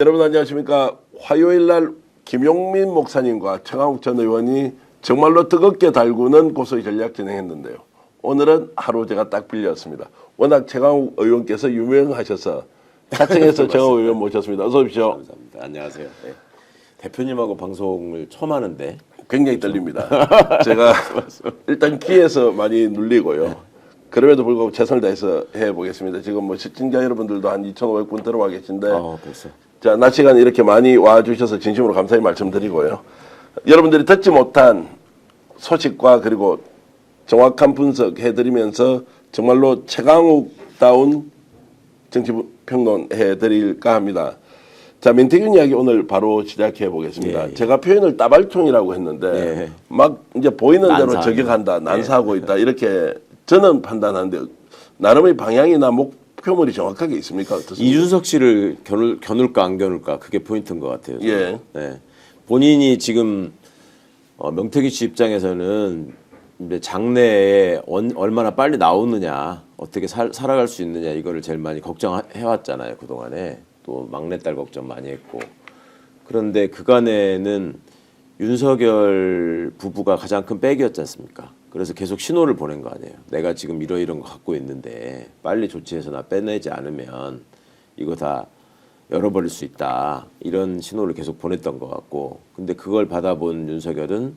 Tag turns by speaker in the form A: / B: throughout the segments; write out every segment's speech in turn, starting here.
A: 여러분 안녕하십니까. 화요일날 김용민 목사님과 최강욱 전 의원이 정말로 뜨겁게 달구는 고소의 전략 진행했는데요. 오늘은 하루 제가 딱 빌렸습니다. 워낙 최강욱 의원께서 유명하셔서 사청에서 최강욱 의원 모셨습니다. 어서 오십시오.
B: 감사합니다. 안녕하세요. 네. 대표님하고 방송을 처음 하는데
A: 굉장히 떨립니다. 제가 일단 귀에서 많이 눌리고요. 그럼에도 불구하고 최선을 다해서 해보겠습니다. 지금 뭐 시청자 여러분들도 한 2,500분 들어와 계신데
B: 벌써.
A: 자, 낮 시간 이렇게 많이 와주셔서 진심으로 감사히 말씀드리고요. 여러분들이 듣지 못한 소식과 그리고 정확한 분석해드리면서 정말로 최강욱다운 정치평론 해드릴까 합니다. 자, 민태균 이야기 오늘 바로 시작해 보겠습니다.
B: 예.
A: 제가 표현을 따발총이라고 했는데 막 이제 보이는 대로
B: 난사.
A: 저격한다, 난사하고 있다 이렇게 저는 판단하는데 나름의 방향이나 목표물이 정확하게 있습니까? 어떻습니까?
B: 이준석 씨를 겨눌까 안 겨눌까 그게 포인트인 것 같아요.
A: 예.
B: 네. 본인이 지금 명태균 씨 입장에서는 이제 장래에 얼마나 빨리 나오느냐, 어떻게 살아갈 수 있느냐 이거를 제일 많이 걱정해왔잖아요. 그동안에 또 막내딸 걱정 많이 했고. 그런데 그간에는 윤석열 부부가 가장 큰 백이었지 않습니까? 그래서 계속 신호를 보낸 거 아니에요. 내가 지금 이런 거 갖고 있는데 빨리 조치해서 나 빼내지 않으면 이거 다 열어버릴 수 있다. 이런 신호를 계속 보냈던 것 같고. 근데 그걸 받아본 윤석열은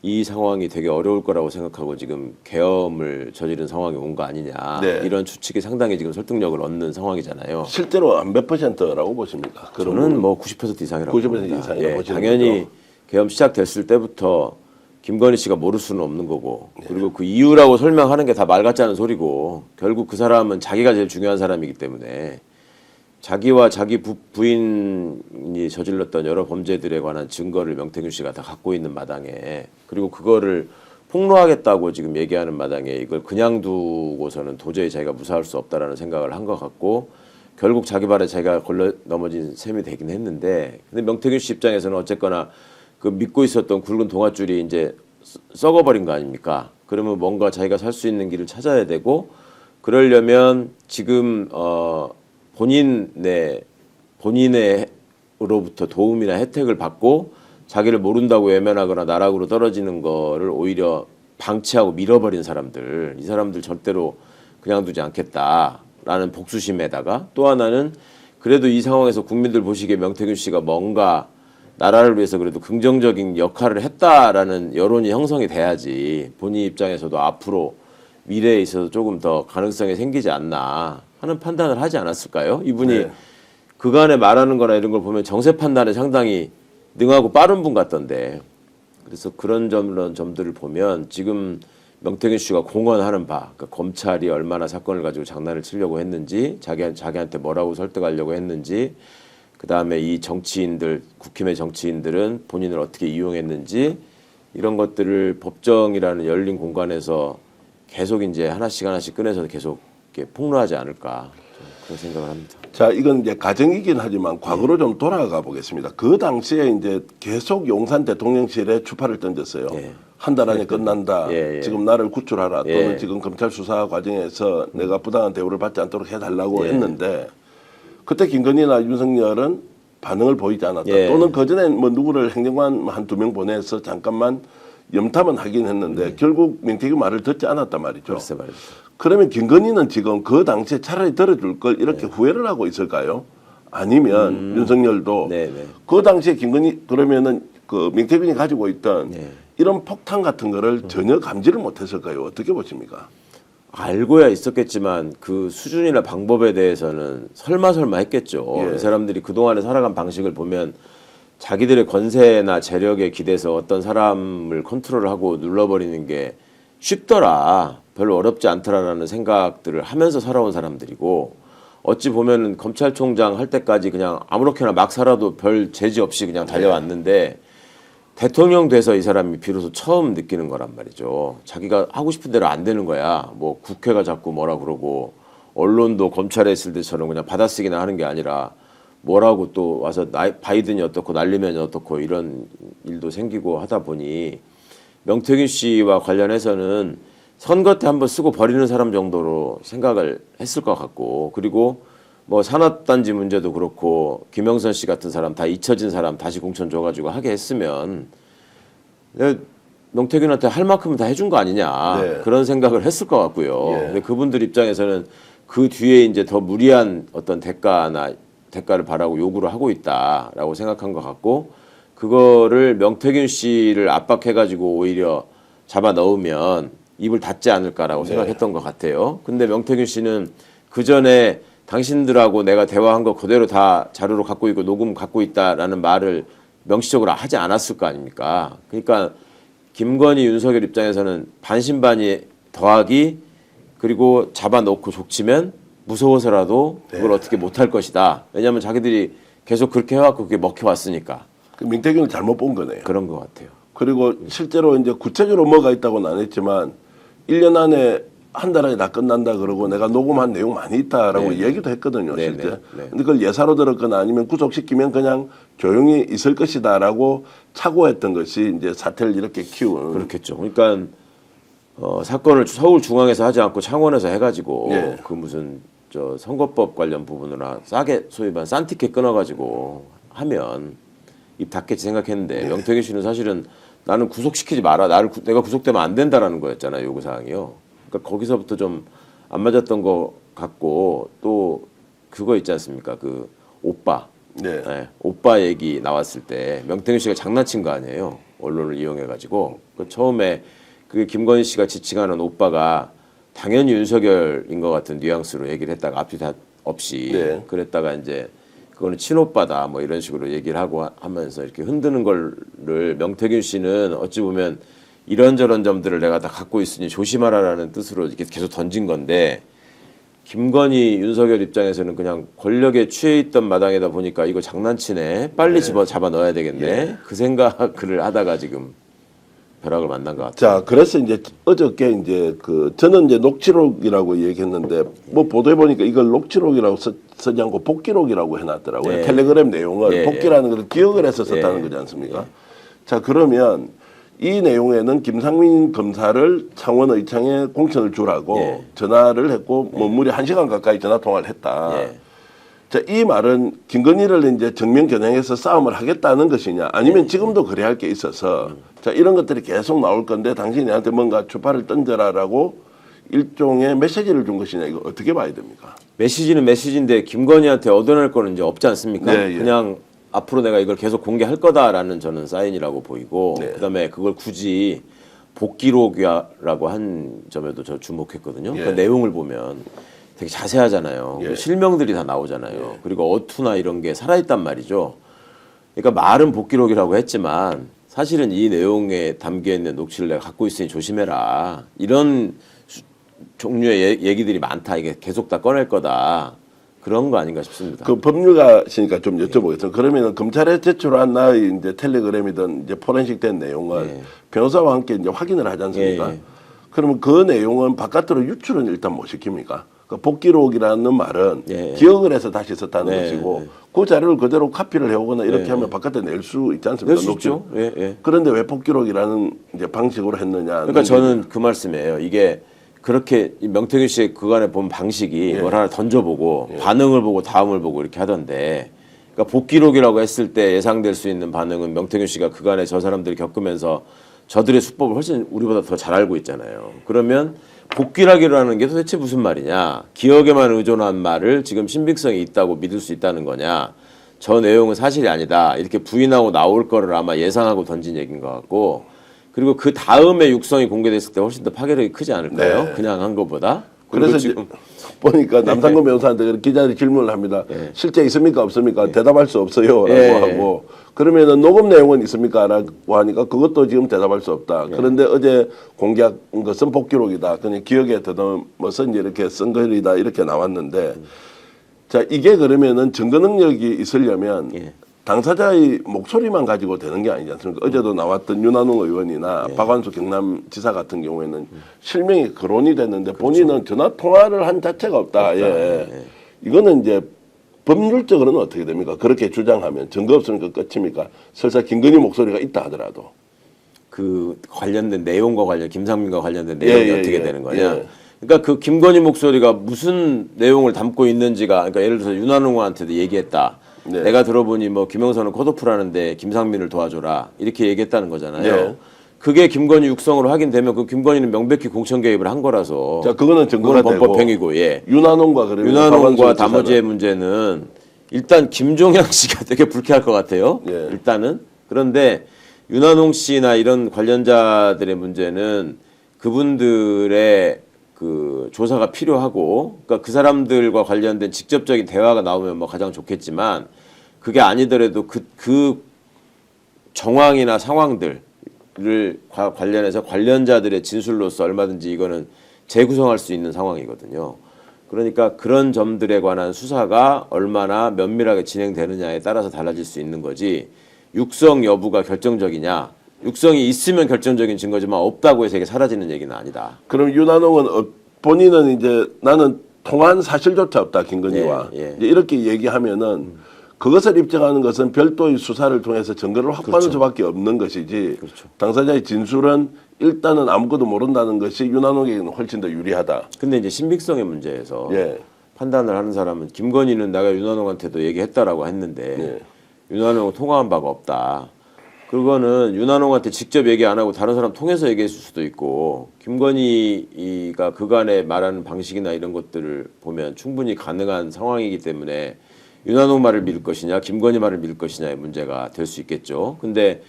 B: 이 상황이 되게 어려울 거라고 생각하고 지금 계엄을 저지른 상황이 온 거 아니냐.
A: 네.
B: 이런 추측이 상당히 지금 설득력을 얻는 상황이잖아요.
A: 실제로 한 몇 %라고 보십니까?
B: 저는 뭐 90% 이상이라고
A: 90%
B: 봅니다.
A: 이상이라고
B: 예,
A: 보시는
B: 당연히
A: 거죠?
B: 계엄 시작됐을 때부터 김건희 씨가 모를 수는 없는 거고, 그리고 그 이유라고 설명하는 게 다 말 같지 않은 소리고, 결국 그 사람은 자기가 제일 중요한 사람이기 때문에 자기와 자기 부인이 저질렀던 여러 범죄들에 관한 증거를 명태균 씨가 다 갖고 있는 마당에, 그리고 그거를 폭로하겠다고 지금 얘기하는 마당에 이걸 그냥 두고서는 도저히 자기가 무사할 수 없다라는 생각을 한 것 같고, 결국 자기 발에 자기가 걸려 넘어진 셈이 되긴 했는데, 근데 명태균 씨 입장에서는 어쨌거나 그 믿고 있었던 굵은 동아줄이 이제 썩어버린 거 아닙니까? 그러면 뭔가 자기가 살 수 있는 길을 찾아야 되고, 그러려면 지금 본인의로부터 도움이나 혜택을 받고 자기를 모른다고 외면하거나 나락으로 떨어지는 거를 오히려 방치하고 밀어버린 사람들, 이 사람들 절대로 그냥 두지 않겠다라는 복수심에다가, 또 하나는 그래도 이 상황에서 국민들 보시기에 명태균 씨가 뭔가 나라를 위해서 그래도 긍정적인 역할을 했다라는 여론이 형성이 돼야지 본인 입장에서도 앞으로 미래에 있어서 조금 더 가능성이 생기지 않나 하는 판단을 하지 않았을까요? 이분이
A: 네.
B: 그간에 말하는 거나 이런 걸 보면 정세 판단에 상당히 능하고 빠른 분 같던데, 그래서 그런 점들을 보면 지금 명태균 씨가 공언하는 바, 그러니까 검찰이 얼마나 사건을 가지고 장난을 치려고 했는지, 자기한테 뭐라고 설득하려고 했는지, 그 다음에 이 정치인들, 국힘의 정치인들은 본인을 어떻게 이용했는지, 이런 것들을 법정이라는 열린 공간에서 계속 이제 하나씩 꺼내서 계속 이렇게 폭로하지 않을까, 그런 생각을 합니다.
A: 자, 이건 이제 가정이긴 하지만 과거로 좀 돌아가 보겠습니다. 그 당시에 이제 계속 용산 대통령실에 추파를 던졌어요.
B: 예.
A: 한 달 안에 끝난다.
B: 예.
A: 지금 나를 구출하라.
B: 예.
A: 또는 지금 검찰 수사 과정에서 내가 부당한 대우를 받지 않도록 해달라고 했는데, 그때 김건희나 윤석열은 반응을 보이지 않았다.
B: 예.
A: 또는 그전에 뭐 누구를 행정관 한 2명 보내서 잠깐만 염탐은 하긴 했는데 결국 민태균 말을 듣지 않았단 말이죠.
B: 글쎄 말이죠.
A: 그러면 김건희는 지금 그 당시에 차라리 들어줄 걸 이렇게 후회를 하고 있을까요? 아니면 윤석열도
B: 네네.
A: 그 당시에 김건희 그러면은 그 민태균이 가지고 있던
B: 네.
A: 이런 폭탄 같은 거를 전혀 감지를 못했을까요? 어떻게 보십니까?
B: 알고야 있었겠지만 그 수준이나 방법에 대해서는 설마 했겠죠.
A: 예.
B: 이 사람들이 그동안에 살아간 방식을 보면 자기들의 권세나 재력에 기대서 어떤 사람을 컨트롤하고 눌러버리는 게 쉽더라, 별로 어렵지 않더라라는 생각들을 하면서 살아온 사람들이고, 어찌 보면은 검찰총장 할 때까지 그냥 아무렇게나 막 살아도 별 제지 없이 그냥 달려왔는데, 대통령 돼서 이 사람이 비로소 처음 느끼는 거란 말이죠. 자기가 하고 싶은 대로 안 되는 거야. 뭐 국회가 자꾸 뭐라 그러고, 언론도 검찰에 있을 때처럼 그냥 받아쓰기나 하는 게 아니라 뭐라고 또 와서 바이든이 어떻고 날리면 어떻고 이런 일도 생기고 하다 보니, 명태균 씨와 관련해서는 선거 때 한번 쓰고 버리는 사람 정도로 생각을 했을 것 같고, 그리고 뭐 산업단지 문제도 그렇고 김영선 씨 같은 사람 다 잊혀진 사람 다시 공천 줘가지고 하게 했으면 내가 명태균한테 할 만큼은 다 해준 거 아니냐
A: 네.
B: 그런 생각을 했을 것 같고요.
A: 예.
B: 근데 그분들 입장에서는 그 뒤에 이제 더 무리한 어떤 대가를 바라고 요구를 하고 있다라고 생각한 것 같고 그거를 명태균 씨를 압박해가지고 오히려 잡아 넣으면 입을 닫지 않을까라고 생각했던 것 같아요. 근데 명태균 씨는 그 전에 당신들하고 내가 대화한 거 그대로 다 자료로 갖고 있고 녹음 갖고 있다라는 말을 명시적으로 하지 않았을 거 아닙니까? 그러니까 김건희, 윤석열 입장에서는 반신반의 더하기 그리고 잡아놓고 족치면 무서워서라도 그걸 어떻게 못할 것이다. 왜냐하면 자기들이 계속 그렇게 해왔고 그게 먹혀왔으니까.
A: 그 민태균을 잘못 본 거네요.
B: 그런 것 같아요.
A: 그리고 실제로 이제 구체적으로 뭐가 있다고는 안 했지만 1년 안에 한 달 안에 다 끝난다 그러고 내가 녹음한 내용 많이 있다라고 얘기도 했거든요.
B: 네,
A: 실제.
B: 네, 네.
A: 근데 그걸 예사로 들었거나 아니면 구속시키면 그냥 조용히 있을 것이다라고 착오했던 것이 이제 사태를 이렇게 키운.
B: 그렇겠죠. 그러니까 사건을 서울중앙에서 하지 않고 창원에서 해가지고
A: 예.
B: 그 무슨 저 선거법 관련 부분으로 싸게 소위 말하는 싼 티켓 끊어가지고 하면 입 닫겠지 생각했는데 명태균 씨는 사실은 나는 구속시키지 마라. 내가 구속되면 안 된다라는 거였잖아요. 요구사항이요. 그러니까 거기서부터 좀 안 맞았던 것 같고 또 그거 있지 않습니까? 그 오빠.
A: 네.
B: 네, 오빠 얘기 나왔을 때 명태균 씨가 장난친 거 아니에요. 언론을 이용해가지고. 그 처음에 그 김건희 씨가 지칭하는 오빠가 당연히 윤석열인 것 같은 뉘앙스로 얘기를 했다가 앞뒤 다 없이
A: 네.
B: 그랬다가 이제 그거는 친오빠다 뭐 이런 식으로 얘기를 하고 하면서 이렇게 흔드는 거를 명태균 씨는 어찌 보면 이런저런 점들을 내가 다 갖고 있으니 조심하라라는 뜻으로 이렇게 계속 던진 건데 김건희, 윤석열 입장에서는 그냥 권력에 취해 있던 마당에다 보니까 이거 장난치네. 빨리 잡아 넣어야 되겠네. 그 생각을 하다가 지금 벼락을 만난 것 같아요.
A: 자, 그래서 이제 어저께 이제 저는 이제 녹취록이라고 얘기했는데 뭐 보도해 보니까 이걸 녹취록이라고 쓰지 않고 복기록이라고 해놨더라고요.
B: 네.
A: 텔레그램 내용을
B: 예.
A: 복기라는 걸 기억을 해서 썼다는
B: 예.
A: 거지 않습니까? 자, 그러면 이 내용에는 김상민 검사를 창원의창에 공천을 주라고
B: 예.
A: 전화를 했고 뭐 무려 1시간 가까이 전화 통화를 했다.
B: 예.
A: 자, 이 말은 김건희를 이제 정면 겨냥해서 싸움을 하겠다는 것이냐 아니면 지금도 그래야 할 게 있어서 자, 이런 것들이 계속 나올 건데 당신이 나한테 뭔가 주파를 던져라라고 일종의 메시지를 준 것이냐 이거 어떻게 봐야 됩니까?
B: 메시지는 메시지인데 김건희한테 얻어낼 거는 이제 없지 않습니까?
A: 네, 예.
B: 그냥 앞으로 내가 이걸 계속 공개할 거다라는 저는 사인이라고 보이고
A: 네.
B: 그다음에 그걸 굳이 복기록이라고 한 점에도 저 주목했거든요.
A: 예.
B: 그 내용을 보면 되게 자세하잖아요.
A: 예.
B: 그리고 실명들이 다 나오잖아요. 그리고 어투나 이런 게 살아있단 말이죠. 그러니까 말은 복기록이라고 했지만 사실은 이 내용에 담겨 있는 녹취를 내가 갖고 있으니 조심해라. 이런 종류의 얘기들이 많다. 이게 계속 다 꺼낼 거다. 그런 거 아닌가 싶습니다.
A: 그 법률가시니까 좀 여쭤보겠습니다. 그러면 검찰에 제출한 나의 이제 텔레그램이든 이제 포렌식 된 내용을
B: 예.
A: 변호사와 함께 이제 확인을 하지 않습니까?
B: 예, 예.
A: 그러면 그 내용은 바깥으로 유출은 일단 못 시킵니까? 그 복기록이라는 말은
B: 예.
A: 기억을 해서 다시 썼다는
B: 네,
A: 것이고
B: 네.
A: 그 자료를 그대로 카피를 해오거나 이렇게
B: 네.
A: 하면 바깥에 낼 수 있지 않습니까?
B: 낼 수
A: 녹취록.
B: 있죠. 예, 예.
A: 그런데 왜 복기록이라는 이제 방식으로 했느냐?
B: 그러니까 저는 그 말씀이에요. 이게 그렇게 이 명태균 씨의 그간에 본 방식이 뭘 하나 던져보고 반응을 보고 다음을 보고 이렇게 하던데 그러니까 복기록이라고 했을 때 예상될 수 있는 반응은 명태균 씨가 그간에 저 사람들이 겪으면서 저들의 수법을 훨씬 우리보다 더 잘 알고 있잖아요. 그러면 복기록이라는 게 도대체 무슨 말이냐? 기억에만 의존한 말을 지금 신빙성이 있다고 믿을 수 있다는 거냐? 저 내용은 사실이 아니다. 이렇게 부인하고 나올 거를 아마 예상하고 던진 얘기인 것 같고 그리고 그 다음에 육성이 공개됐을 때 훨씬 더 파괴력이 크지 않을까요?
A: 네.
B: 그냥 한 것보다.
A: 그래서
B: 지금
A: 보니까 남상근 변호사한테 기자들이 질문을 합니다. 실제 있습니까 없습니까? 대답할 수 없어요 라고
B: 예.
A: 하고 그러면은 녹음 내용은 있습니까? 라고 하니까 그것도 지금 대답할 수 없다. 그런데 어제 공개한 것은 복기록이다. 그냥 기억에 더듬어서 이제 이렇게 쓴 글이다 이렇게 나왔는데 자 이게 그러면은 증거 능력이 있으려면
B: 예.
A: 당사자의 목소리만 가지고 되는 게 아니지 않습니까? 어제도 나왔던 윤한홍 의원이나 박완수 경남지사 같은 경우에는 실명이 거론이 됐는데 본인은 전화 통화를 한 자체가 없다. 예. 이거는 이제 법률적으로는 어떻게 됩니까? 그렇게 주장하면 증거 없으니까 끝입니까? 설사 김건희 목소리가 있다 하더라도.
B: 그 관련된 내용과 김상민과 관련된 내용이
A: 예,
B: 어떻게
A: 예,
B: 되는 거냐.
A: 예.
B: 그러니까 그 김건희 목소리가 무슨 내용을 담고 있는지가, 그러니까 예를 들어서 윤한홍한테도 얘기했다.
A: 네.
B: 내가 들어보니 뭐 김영선은 컷오프라는데 김상민을 도와줘라 이렇게 얘기했다는 거잖아요.
A: 네.
B: 그게 김건희 육성으로 확인되면 그 김건희는 명백히 공천 개입을 한 거라서.
A: 자, 그거는 증거가
B: 그건
A: 되고
B: 범법행위고, 예.
A: 윤한홍과 그러면
B: 윤한홍과
A: 박완순
B: 다모지의
A: 지사는
B: 문제는 일단 김종양 씨가 되게 불쾌할 것 같아요.
A: 예.
B: 일단은. 그런데 윤한홍 씨나 이런 관련자들의 문제는 그분들의 그 조사가 필요하고, 그러니까 그 사람들과 관련된 직접적인 대화가 나오면 뭐 가장 좋겠지만, 그게 아니더라도 그 정황이나 상황들을 관련해서 관련자들의 진술로서 얼마든지 이거는 재구성할 수 있는 상황이거든요. 그러니까 그런 점들에 관한 수사가 얼마나 면밀하게 진행되느냐에 따라서 달라질 수 있는 거지, 육성 여부가 결정적이냐, 육성이 있으면 결정적인 증거지만 없다고 해서 이게 사라지는 얘기는 아니다.
A: 그럼 윤한홍은 본인은 이제 나는 통한 사실조차 없다 김건희와
B: 예, 예.
A: 이제 이렇게 얘기하면은 그것을 입증하는 것은 별도의 수사를 통해서 증거를 확보하는
B: 그렇죠.
A: 수밖에 없는 것이지
B: 그렇죠.
A: 당사자의 진술은 일단은 아무것도 모른다는 것이 윤한홍에게는 훨씬 더 유리하다.
B: 근데 이제 신빙성의 문제에서
A: 예.
B: 판단을 하는 사람은, 김건희는 내가 윤한홍한테도 얘기했다라고 했는데 윤한홍은 통화한 바가 없다. 그거는 윤한홍한테 직접 얘기 안 하고 다른 사람 통해서 얘기했을 수도 있고, 김건희가 그간에 말하는 방식이나 이런 것들을 보면 충분히 가능한 상황이기 때문에 윤한홍 말을 믿을 것이냐 김건희 말을 믿을 것이냐의 문제가 될 수 있겠죠. 근데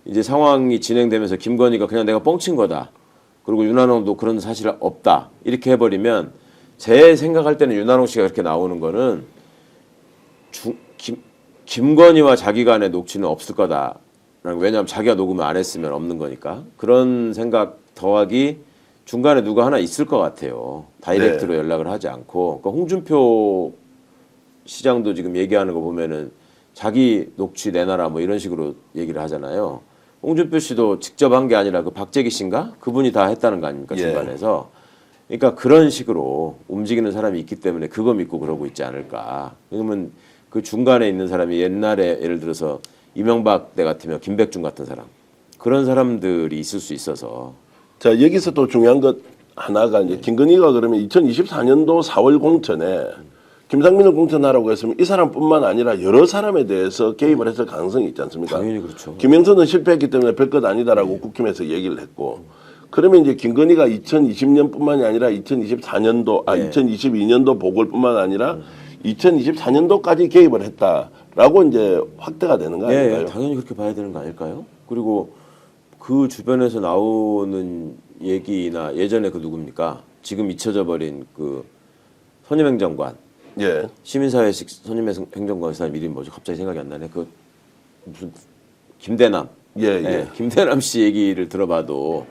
B: 이제 상황이 진행되면서 김건희가 그냥 내가 뻥친 거다, 그리고 윤한홍도 그런 사실 없다 이렇게 해버리면, 제 생각할 때는 윤한홍 씨가 그렇게 나오는 거는 김건희와 자기 간의 녹취는 없을 거다. 왜냐하면 자기가 녹음을 안 했으면 없는 거니까. 그런 생각 더하기 중간에 누가 하나 있을 것 같아요. 다이렉트로 연락을 하지 않고. 그러니까 홍준표 시장도 지금 얘기하는 거 보면은 자기 녹취 내놔라 뭐 이런 식으로 얘기를 하잖아요. 홍준표 씨도 직접 한 게 아니라 그 박재기 씨인가? 그분이 다 했다는 거 아닙니까? 중간에서. 그러니까 그런 식으로 움직이는 사람이 있기 때문에 그거 믿고 그러고 있지 않을까. 그러면 그 중간에 있는 사람이 옛날에 예를 들어서 이명박 때 같으면 김백준 같은 사람, 그런 사람들이 있을 수 있어서.
A: 자, 여기서 또 중요한 것 하나가 이제 김건희가 그러면 2024년도 4월 공천에 김상민을 공천하라고 했으면 이 사람뿐만 아니라 여러 사람에 대해서 개입을 했을 가능성이 있지 않습니까?
B: 당연히 그렇죠.
A: 김영선은 실패했기 때문에 별것 아니다라고 국힘에서 얘기를 했고, 그러면 이제 김건희가 2020년뿐만이 아니라 2024년도, 2022년도 보궐뿐만 아니라 2024년도까지 개입을 했다라고 이제 확대가 되는 거 아닌가요?
B: 예, 당연히 그렇게 봐야 되는 거 아닐까요? 그리고 그 주변에서 나오는 얘기나 예전에 그 누굽니까? 지금 잊혀져 버린 그 선임행정관,
A: 예.
B: 시민사회식 선임행정관 사람 이름이 뭐죠? 갑자기 생각이 안 나네. 그 무슨 김대남.
A: 예.
B: 김대남 씨 얘기를 들어봐도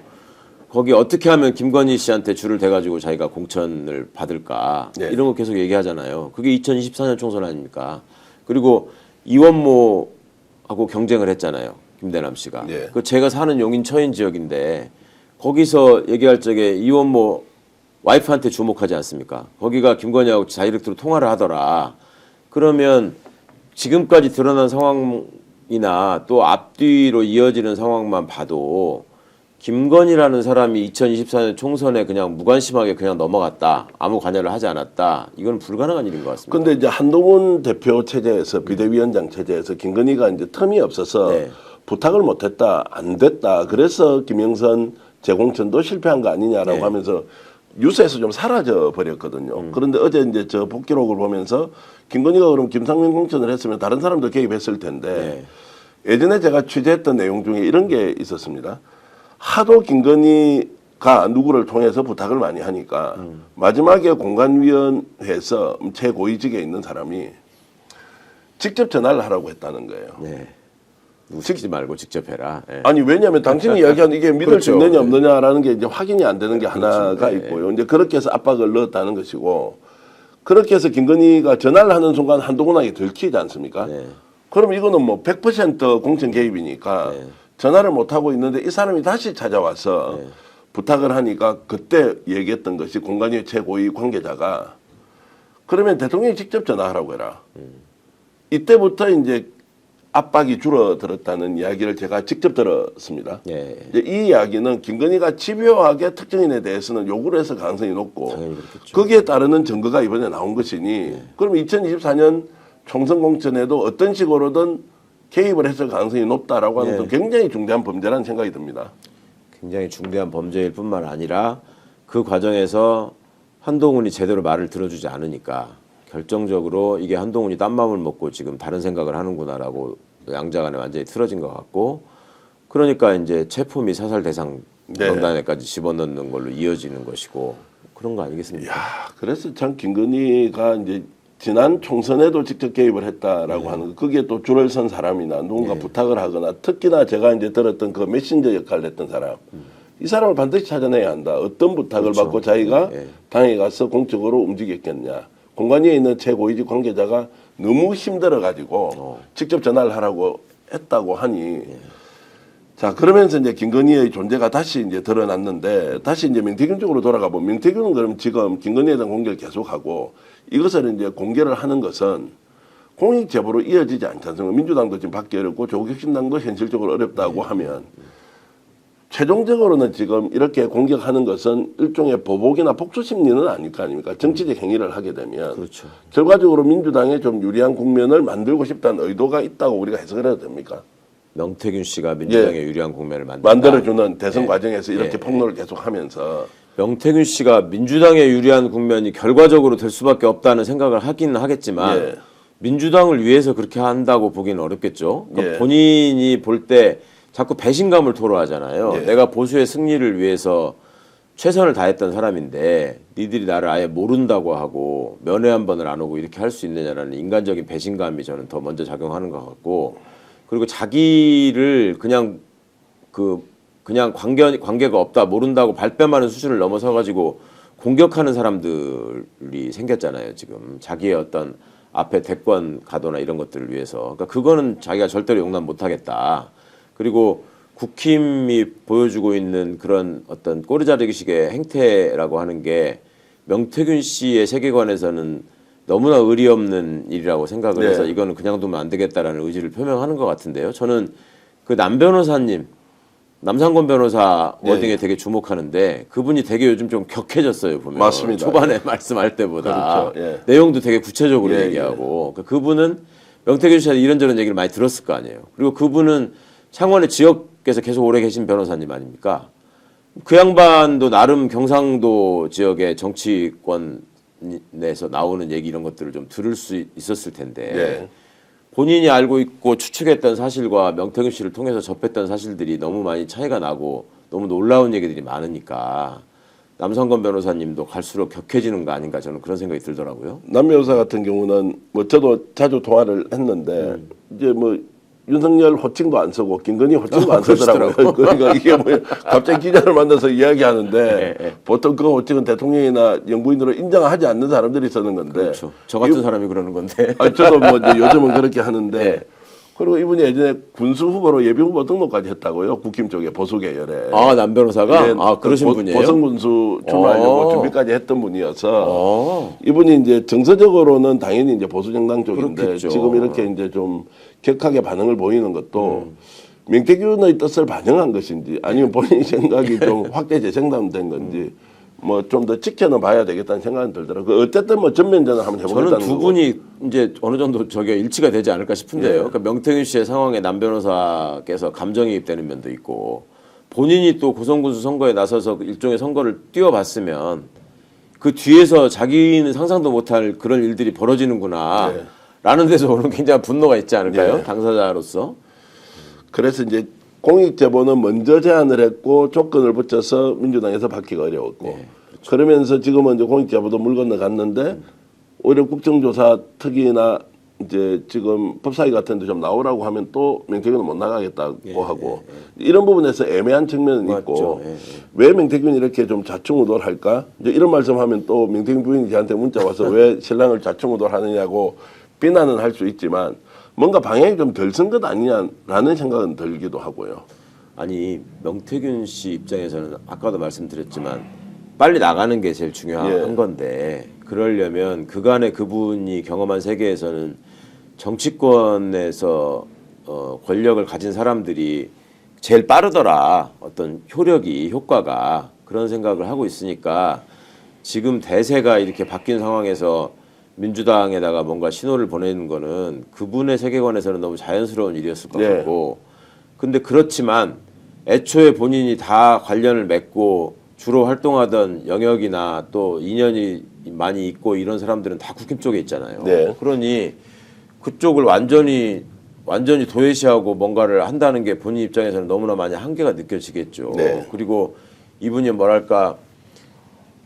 B: 거기 어떻게 하면 김건희 씨한테 줄을 대가지고 자기가 공천을 받을까,
A: 예.
B: 이런 거 계속 얘기하잖아요. 그게 2024년 총선 아닙니까? 그리고 이원모하고 경쟁을 했잖아요. 김대남 씨가.
A: 예.
B: 그 제가 사는 용인 처인 지역인데 거기서 얘기할 적에 이원모 와이프한테 주목하지 않습니까? 거기가 김건희하고 다이렉트로 통화를 하더라. 그러면 지금까지 드러난 상황이나 또 앞뒤로 이어지는 상황만 봐도 김건희라는 사람이 2024년 총선에 그냥 무관심하게 그냥 넘어갔다, 아무 관여를 하지 않았다, 이건 불가능한 일인 것 같습니다.
A: 근데 이제 한동훈 대표 체제에서 비대위원장 체제에서 김건희가 이제 텀이 없어서 부탁을 못했다, 안 됐다, 그래서 김영선 재공천도 실패한 거 아니냐라고 하면서 뉴스에서 좀 사라져 버렸거든요. 그런데 어제 이제 저 복기록을 보면서 김건희가 그럼 김상민 공천을 했으면 다른 사람도 개입했을 텐데 예전에 제가 취재했던 내용 중에 이런 게 있었습니다. 하도 김건희가 누구를 통해서 부탁을 많이 하니까 마지막에 공관위원회에서 최고위직에 있는 사람이 직접 전화를 하라고 했다는 거예요.
B: 네. 누구 시키지 말고 직접 해라. 예.
A: 아니 왜냐하면 당신이 이야기하는 이게 믿을
B: 그렇죠.
A: 수 있느냐 없느냐라는 게 이제 확인이 안 되는 게 하나가
B: 네.
A: 있고요. 이제 그렇게 해서 압박을 넣었다는 것이고, 그렇게 해서 김건희가 전화를 하는 순간 한동훈에게 들키지 않습니까?
B: 네.
A: 그럼 이거는 뭐 100% 공천 개입이니까 전화를 못 하고 있는데 이 사람이 다시 찾아와서 부탁을 하니까 그때 얘기했던 것이 공관위 최고위 관계자가 그러면 대통령이 직접 전화하라고 해라. 이때부터 이제 압박이 줄어들었다는 이야기를 제가 직접 들었습니다.
B: 예.
A: 이제 이 이야기는 김건희가 집요하게 특정인에 대해서는 요구를 해서 가능성이 높고
B: 당연히 그렇겠죠.
A: 거기에 따르는 증거가 이번에 나온 것이니 그럼 2024년 총선 공천에도 어떤 식으로든 개입을 했을 가능성이 높다라고 하는 건 굉장히 중대한 범죄라는 생각이 듭니다.
B: 굉장히 중대한 범죄일 뿐만 아니라 그 과정에서 한동훈이 제대로 말을 들어주지 않으니까 결정적으로 이게 한동훈이 딴 마음을 먹고 지금 다른 생각을 하는구나라고 양자간에 완전히 틀어진 것 같고 그러니까 이제 체포 및 사살 대상 명단에까지 집어넣는 걸로 이어지는 것이고 그런 거 아니겠습니까?
A: 야, 그래서 참 김건희가 이제 지난 총선에도 직접 개입을 했다라고 하는 거, 거기에 또 줄을 선 사람이나 누군가 부탁을 하거나 특히나 제가 이제 들었던 그 메신저 역할을 했던 사람 이 사람을 반드시 찾아내야 한다. 어떤 부탁을 받고 자기가 당에 가서 공적으로 움직였겠냐. 공관위에 있는 최고위직 관계자가 너무 힘들어가지고 직접 전화를 하라고 했다고 하니 자 그러면서 이제 김건희의 존재가 다시 이제 드러났는데 다시 이제 명태균 쪽으로 돌아가 보면 명태균은 그럼 지금 김건희에 대한 공개를 계속하고 이것을 이제 공개를 하는 것은 공익 제보로 이어지지 않지 않습니까? 민주당도 지금 받기 어렵고 조국혁신당도 현실적으로 어렵다고 하면 최종적으로는 지금 이렇게 공격하는 것은 일종의 보복이나 복수 심리는 아닐 거 아닙니까? 정치적 행위를 하게 되면
B: 그렇죠.
A: 결과적으로 민주당에 좀 유리한 국면을 만들고 싶다는 의도가 있다고 우리가 해석을 해도 됩니까?
B: 명태균 씨가 민주당에 유리한 국면을
A: 만들어주는 대선 과정에서 이렇게 폭로를 계속하면서
B: 명태균 씨가 민주당에 유리한 국면이 결과적으로 될 수밖에 없다는 생각을 하긴 하겠지만 민주당을 위해서 그렇게 한다고 보기는 어렵겠죠. 그러니까 본인이 볼 때 자꾸 배신감을 토로하잖아요. 내가 보수의 승리를 위해서 최선을 다했던 사람인데 니들이 나를 아예 모른다고 하고 면회 한 번을 안 오고 이렇게 할 수 있느냐라는 인간적인 배신감이 저는 더 먼저 작용하는 것 같고 그리고 자기를 그냥 관계가 없다 모른다고 발뺌하는 수준을 넘어서 가지고 공격하는 사람들이 생겼잖아요. 지금 자기의 어떤 앞에 대권 가도나 이런 것들을 위해서 그러니까 그거는 자기가 절대로 용납 못하겠다. 그리고 국힘이 보여주고 있는 그런 어떤 꼬리자르기식의 행태라고 하는 게 명태균 씨의 세계관에서는 너무나 의리 없는 일이라고 생각을 해서 이거는 그냥 두면 안 되겠다라는 의지를 표명하는 것 같은데요. 저는 그 남 변호사님, 남상권 변호사 워딩에 되게 주목하는데 그분이 되게 요즘 좀 격해졌어요. 보면
A: 맞습니다.
B: 초반에 말씀할 때보다
A: 그렇죠.
B: 내용도 되게 구체적으로 얘기하고 그러니까 그분은 명태균 씨한테 이런저런 얘기를 많이 들었을 거 아니에요. 그리고 그분은 창원의 지역에서 계속 오래 계신 변호사님 아닙니까? 그 양반도 나름 경상도 지역의 정치권에서 나오는 얘기 이런 것들을 좀 들을 수 있었을 텐데 본인이 알고 있고 추측했던 사실과 명태균 씨를 통해서 접했던 사실들이 너무 많이 차이가 나고 너무 놀라운 얘기들이 많으니까 남성건 변호사님도 갈수록 격해지는 거 아닌가 저는 그런 생각이 들더라고요.
A: 남 변호사 같은 경우는 뭐 저도 자주 통화를 했는데 이제 뭐 윤석열 호칭도 안 쓰고 김건희 호칭도 안 쓰더라고요. 그러니까 이게 뭐 갑자기 기자를 만나서 이야기하는데 보통 그 호칭은 대통령이나 영부인으로 인정하지 않는 사람들이 쓰는 건데.
B: 그렇죠. 저 같은 사람이 그러는 건데.
A: 저도 뭐 이제 요즘은 그렇게 하는데. 그리고 이분이 예전에 군수 후보로 예비 후보 등록까지 했다고요. 국힘 쪽에 보수 계열에.
B: 아, 남 변호사가? 그러신 분이에요?
A: 보성 군수 출마하려고 준비까지 했던 분이어서 이분이 이제 정서적으로는 당연히 이제 보수 정당 쪽인데
B: 그렇겠죠.
A: 지금 이렇게 이제 좀 격하게 반응을 보이는 것도 명태균의 뜻을 반영한 것인지 아니면 본인 생각이 좀 확대 재생산된 건지 뭐 좀 더 지켜는 봐야 되겠다는 생각은 들더라고요. 어쨌든 뭐 전면전을 한번 해보겠다는
B: 저는 두 분이 이제 어느 정도 저게 일치가 되지 않을까 싶은데요. 그러니까 명태균 씨의 상황에 남 변호사께서 감정이입되는 면도 있고 본인이 또 고성군수 선거에 나서서 일종의 선거를 뛰어봤으면 그 뒤에서 자기는 상상도 못할 그런 일들이 벌어지는구나 라는 데서 오는 굉장한 분노가 있지 않을까요? 당사자로서.
A: 그래서 이제 공익 제보는 먼저 제안을 했고 조건을 붙여서 민주당에서 받기가 어려웠고 그렇죠. 그러면서 지금은 이제 공익 제보도 물 건너 갔는데 오히려 국정조사 특위나 이제 지금 법사위 같은 데 좀 나오라고 하면 또 명태균은 못 나가겠다고 하고 이런 부분에서 애매한 측면은
B: 맞죠.
A: 있고 왜 명태균이 이렇게 좀 좌충우돌할까? 이제 이런 말씀하면 또 명태균 부인이 저한테 문자 와서 왜 신랑을 좌충우돌하느냐고 비난은 할 수 있지만 뭔가 방향이 좀 덜 쓴 것 아니냐라는 생각은 들기도 하고요.
B: 아니 명태균 씨 입장에서는 아까도 말씀드렸지만 빨리 나가는 게 제일 중요한 건데 그러려면 그간의 그분이 경험한 세계에서는 정치권에서 권력을 가진 사람들이 제일 빠르더라. 어떤 효과가 그런 생각을 하고 있으니까 지금 대세가 이렇게 바뀐 상황에서 민주당에다가 뭔가 신호를 보내는 거는 그분의 세계관에서는 너무 자연스러운 일이었을 것 같고 근데 그렇지만 애초에 본인이 다 관련을 맺고 주로 활동하던 영역이나 또 인연이 많이 있고 이런 사람들은 다 국힘 쪽에 있잖아요.
A: 네.
B: 그러니 그쪽을 완전히 도외시하고 뭔가를 한다는 게 본인 입장에서는 너무나 많이 한계가 느껴지겠죠.
A: 네.
B: 그리고 이분이 뭐랄까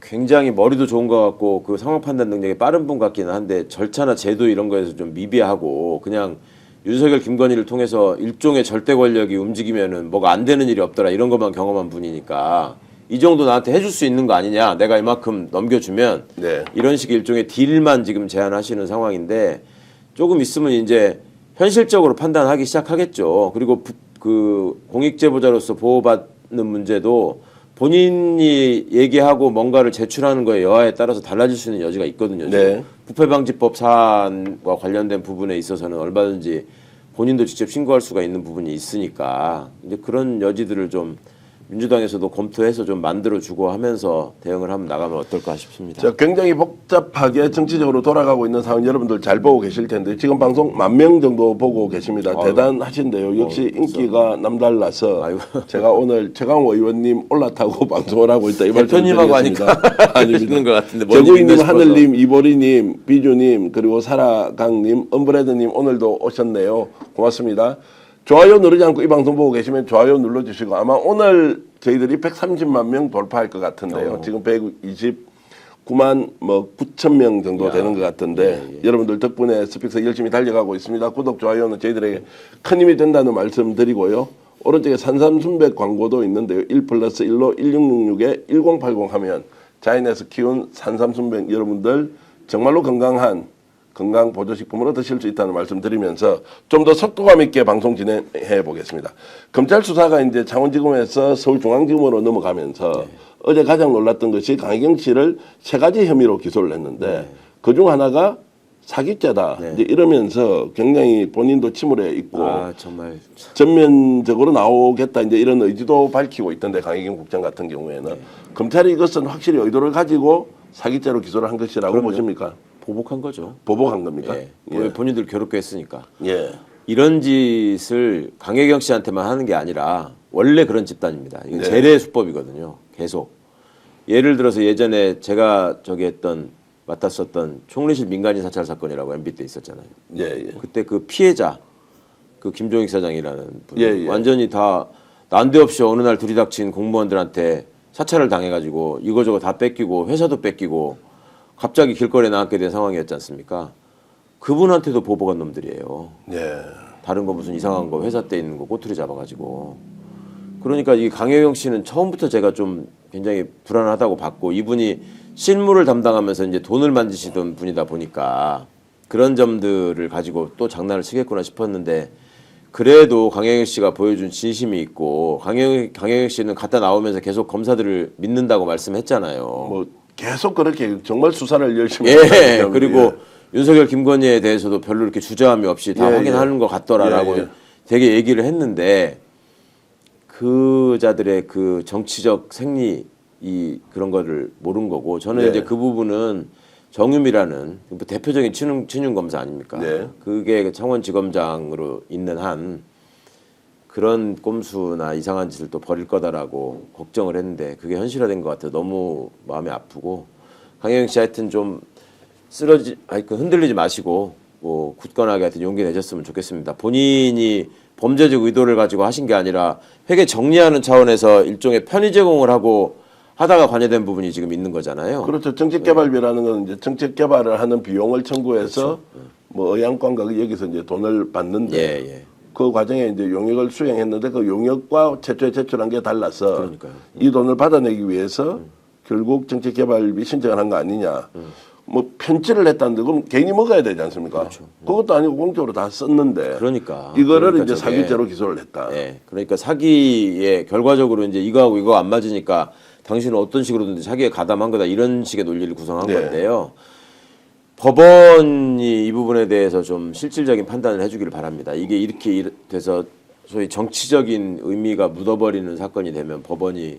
B: 굉장히 머리도 좋은 것 같고 그 상황 판단 능력이 빠른 분 같기는 한데 절차나 제도 이런 거에서 좀 미비하고 그냥 윤석열 김건희를 통해서 일종의 절대 권력이 움직이면은 뭐가 안 되는 일이 없더라 이런 것만 경험한 분이니까 이 정도 나한테 해줄 수 있는 거 아니냐 내가 이만큼 넘겨주면
A: 네.
B: 이런 식의 일종의 딜만 지금 제안하시는 상황인데 조금 있으면 이제 현실적으로 판단하기 시작하겠죠. 그리고 그 공익제보자로서 보호받는 문제도 본인이 얘기하고 뭔가를 제출하는 거에 여하에 따라서 달라질 수 있는 여지가 있거든요.
A: 네.
B: 부패방지법 사안과 관련된 부분에 있어서는 얼마든지 본인도 직접 신고할 수가 있는 부분이 있으니까 이제 그런 여지들을 좀 민주당에서도 검토해서 좀 만들어주고 하면서 대응을 하면 나가면 어떨까 싶습니다.
A: 자, 굉장히 복잡하게 정치적으로 돌아가고 있는 상황 여러분들 잘 보고 계실 텐데 지금 방송 10,000명 정도 보고 계십니다. 대단하신데요. 역시 인기가 남달라서
B: 아이고.
A: 제가 오늘 최강호 의원님 올라타고 방송을 하고 있다. 이 말씀
B: 대표님하고
A: 드리겠습니다.
B: 아닙니다. 것 같은데 뭔지
A: 저구이님,
B: 믿고 싶어서.
A: 하늘님, 이보리님, 비주님, 그리고 사라강님, 은브레드님 오늘도 오셨네요. 고맙습니다. 좋아요 누르지 않고 이 방송 보고 계시면 좋아요 눌러주시고 아마 오늘 저희들이 130만 명 돌파할 것 같은데요. 지금 129만 9천 명 정도 되는 것 같은데 여러분들 덕분에 스픽스 열심히 달려가고 있습니다. 구독, 좋아요는 저희들에게 큰 힘이 된다는 말씀 드리고요. 오른쪽에 산삼순백 광고도 있는데요. 1+1로 1666에 1080 하면 자연에서 키운 산삼순백 여러분들 정말로 건강 보조식품으로 드실 수 있다는 말씀 드리면서 좀 더 속도감 있게 방송 진행해 보겠습니다. 검찰 수사가 이제 창원지검에서 서울중앙지검으로 넘어가면서 어제 가장 놀랐던 것이 강혜경 씨를 3가지 혐의로 기소를 했는데 그중 하나가 사기죄다. 이제 이러면서 굉장히 본인도 침울해 있고
B: 정말
A: 전면적으로 나오겠다 이제 이런 의지도 밝히고 있던데 강혜경 국장 같은 경우에는 검찰이 이것은 확실히 의도를 가지고 사기죄로 기소를 한 것이라고 보십니까?
B: 보복한 거죠.
A: 보복한 겁니까?
B: 왜 본인들 괴롭게 했으니까.
A: 예.
B: 이런 짓을 강혜경 씨한테만 하는 게 아니라 원래 그런 집단입니다. 이건
A: 네.
B: 재래 수법이거든요. 계속. 예를 들어서 예전에 제가 맡았었던 총리실 민간인 사찰 사건이라고 MB 때 있었잖아요.
A: 예.
B: 그때 그 피해자 그 김종익 사장이라는 분
A: 예.
B: 완전히 다 난데없이 어느 날 들이닥친 공무원들한테 사찰을 당해가지고 이거저거 다 뺏기고 회사도 뺏기고 갑자기 길거리에 나앉게 된 상황이었지 않습니까? 그분한테도 보복한 놈들이에요.
A: 예.
B: 다른 거 무슨 이상한 거 회사 때 있는 거 꼬투리 잡아가지고. 그러니까 이 강혜경 씨는 처음부터 제가 좀 굉장히 불안하다고 봤고 이분이 실무를 담당하면서 이제 돈을 만지시던 분이다 보니까 그런 점들을 가지고 또 장난을 치겠구나 싶었는데 그래도 강혜경 씨가 보여준 진심이 있고 강혜경 씨는 갔다 나오면서 계속 검사들을 믿는다고 말씀했잖아요.
A: 뭐 계속 그렇게 정말 수사를 열심히
B: 그리고 윤석열 김건희에 대해서도 별로 이렇게 주저함이 없이 다 확인하는 것 같더라라고 되게 얘기를 했는데 그 자들의 그 정치적 생리 그런 거를 모른 거고 저는 이제 그 부분은 정유미라는 대표적인 친윤 검사 아닙니까? 그게 창원지검장으로 있는 한 그런 꼼수나 이상한 짓을 또 벌일 거다라고 걱정을 했는데 그게 현실화된 것 같아서 너무 마음이 아프고 강혜경 씨 하여튼 좀 흔들리지 마시고 뭐 굳건하게 하여튼 용기 내셨으면 좋겠습니다. 본인이 범죄적 의도를 가지고 하신 게 아니라 회계 정리하는 차원에서 일종의 편의 제공을 하고 하다가 관여된 부분이 지금 있는 거잖아요.
A: 그렇죠. 정책개발비라는 건 이제 정책개발을 하는 비용을 청구해서 뭐 의향권과 여기서 이제 돈을 받는데 그 과정에 이제 용역을 수행했는데 그 용역과 최초에 제출한 게 달라서 이 돈을 받아내기 위해서 결국 정책개발비 신청을 한 거 아니냐. 뭐 편지를 했다는데 그럼 개인이 먹어야 되지 않습니까? 그것도 아니고 공적으로 다 썼는데. 이거를 이제 사기죄로 기소를 했다.
B: 그러니까 사기에 결과적으로 이제 이거하고 이거 안 맞으니까 당신은 어떤 식으로든지 사기에 가담한 거다 이런 식의 논리를 구성한 건데요. 법원이 이 부분에 대해서 좀 실질적인 판단을 해주기를 바랍니다. 이게 이렇게 돼서 소위 정치적인 의미가 묻어버리는 사건이 되면 법원이